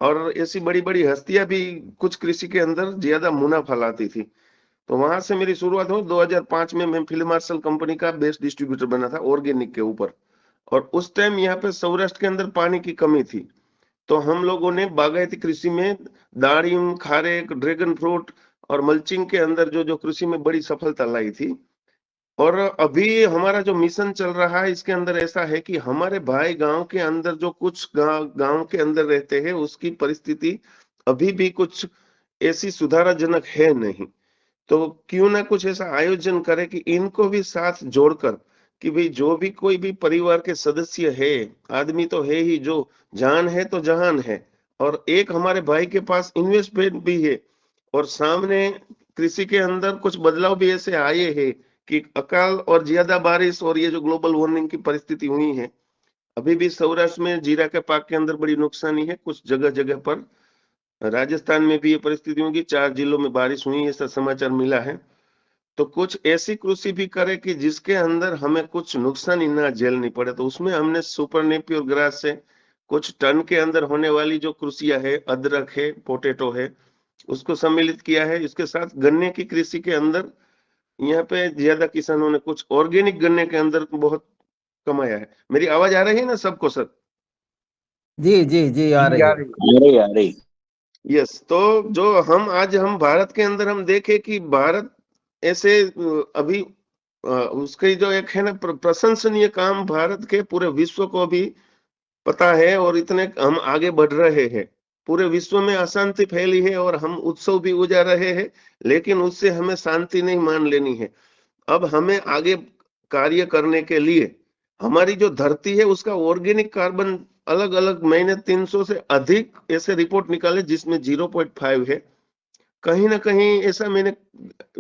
Speaker 9: और ऐसी बड़ी बड़ी हस्तियां भी कुछ कृषि के अंदर ज्यादा मुनाफा लाती थी, तो वहां से मेरी शुरुआत हुई। 2005 में मैं फिल्म मार्शल कंपनी का बेस्ट डिस्ट्रीब्यूटर बना था ऑर्गेनिक के ऊपर। और उस टाइम यहाँ पे सौराष्ट्र के अंदर पानी की कमी थी, तो हम लोगों ने बागायती कृषि में दारिम, खारेक, ड्रैगन फ्रूट और मल्चिंग के अंदर जो जो कृषि में बड़ी सफलता लाई थी। और अभी हमारा जो मिशन चल रहा है इसके अंदर ऐसा है कि हमारे भाई गांव के अंदर जो कुछ गांव के अंदर रहते हैं उसकी परिस्थिति अभी भी कुछ ऐसी सुधारजनक है नहीं। तो क्यों ना कुछ ऐसा आयोजन करे कि इनको भी साथ जोड़कर, कि भाई जो भी कोई भी परिवार के सदस्य है, आदमी तो है ही, जो जान है तो जहान है, और एक हमारे भाई के पास इन्वेस्टमेंट भी है, और सामने कृषि के अंदर कुछ बदलाव भी ऐसे आए हैं कि अकाल और ज्यादा बारिश और ये जो ग्लोबल वार्मिंग की परिस्थिति हुई है, अभी भी सौराष्ट्र में जीरा के पाक के अंदर बड़ी नुकसानी है। कुछ जगह जगह पर राजस्थान में भी ये परिस्थिति होगी, 4 जिलों में बारिश हुई, ऐसा समाचार मिला है। तो कुछ ऐसी कृषि भी करे कि जिसके अंदर हमें कुछ नुकसानी ना झेलनी पड़े। तो उसमें हमने सुपर नेपियर ग्रास से कुछ टन के अंदर होने वाली जो कृषियां है, अदरक है, पोटैटो है, उसको सम्मिलित किया है। इसके साथ गन्ने की कृषि के अंदर यहाँ पे ज्यादा किसानों ने कुछ ऑर्गेनिक गन्ने के अंदर बहुत कमाया है। मेरी आवाज आ रही है ना सबको सर?
Speaker 5: जी जी जी आ रही है।
Speaker 3: आ रही।
Speaker 9: यस, तो जो हम भारत के अंदर हम देखें कि भारत ऐसे अभी उसके जो एक है ना प्रशंसनीय काम भारत के पूरे विश्व को भी पता है, और इतने हम आगे बढ़ रहे हैं। पूरे विश्व में अशांति फैली है और हम उत्सव भी उजा रहे हैं, लेकिन उससे हमें शांति नहीं मान लेनी है। अब हमें आगे कार्य करने के लिए हमारी जो धरती है उसका ऑर्गेनिक कार्बन अलग अलग महीने 300 से अधिक ऐसे रिपोर्ट निकाले जिसमें 0.5 है। कहीं ना कहीं ऐसा मैंने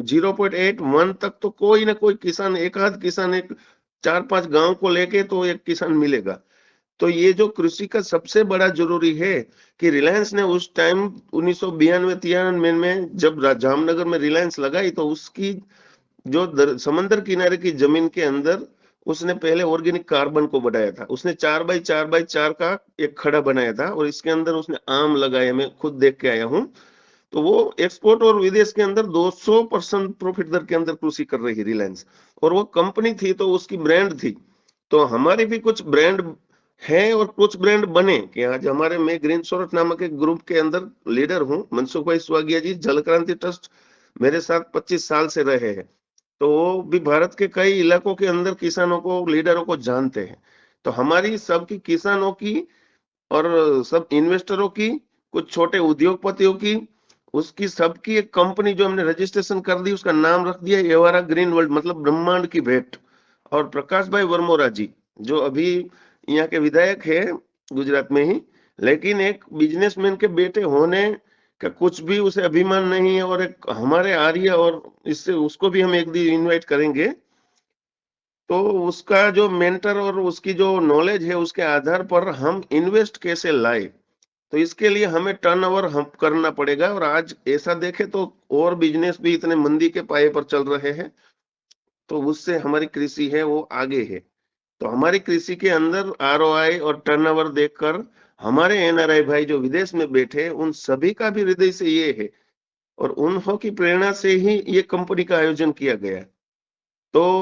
Speaker 9: 0.81 तक तो कोई ना कोई किसान, एक आध किसान, एक 4-5 गांव को लेके तो एक किसान मिलेगा। तो ये जो कृषि का सबसे बड़ा जरूरी है कि रिलायंस ने उस टाइम 1992-93 में जब जामनगर में रिलायंस लगाई, तो उसकी जो समंदर किनारे की जमीन के अंदर उसने पहले ऑर्गेनिक कार्बन को बढ़ाया था। उसने 4x4x4 का एक खड़ा बनाया था और इसके अंदर उसने आम लगाए, मैं खुद देख के आया हूं। तो वो एक्सपोर्ट और विदेश के अंदर 200% प्रॉफिट दर के अंदर कृषि कर रही है रिलायंस, और वो कंपनी थी तो उसकी ब्रांड थी। तो हमारी भी कुछ ब्रांड है और कुछ ब्रांड बने कि आज हमारे, मैं ग्रीन सोरठ नामक एक ग्रुप के अंदर लीडर हूं। मनसुख भाई स्वागिया जी जल क्रांति ट्रस्ट मेरे साथ 25 साल से रहे हैं, तो वो भी भारत के कई इलाकों के अंदर किसानों को, लीडरों को जानते हैं। तो हमारी सबकी किसानों की और सब इन्वेस्टरों की, कुछ छोटे उद्योगपतियों की, उसकी सबकी एक कंपनी जो हमने रजिस्ट्रेशन कर दी, उसका नाम रख दिया एवारा ग्रीन वर्ल्ड, मतलब ब्रह्मांड की भेंट। और प्रकाश भाई वर्मोरा जी जो अभी यहाँ के विधायक है गुजरात में ही, लेकिन एक बिजनेसमैन के बेटे होने का कुछ भी उसे अभिमान नहीं है, और एक हमारे आर्य, और इससे उसको भी हम एक दिन इनवाइट करेंगे। तो उसका जो मेंटर और उसकी जो नॉलेज है उसके आधार पर हम इन्वेस्ट कैसे लाए, तो इसके लिए हमें टर्नओवर हम करना पड़ेगा। और आज ऐसा देखे तो और बिजनेस भी इतने मंदी के पाए पर चल रहे हैं, तो उससे हमारी कृषि है वो आगे है। तो हमारी कृषि के अंदर आरओआई और टर्नओवर देखकर हमारे एनआरआई भाई जो विदेश में बैठे उन सभी का भी हृदय से ये है, और उन्हों की प्रेरणा से ही ये कंपनी का आयोजन किया गया। तो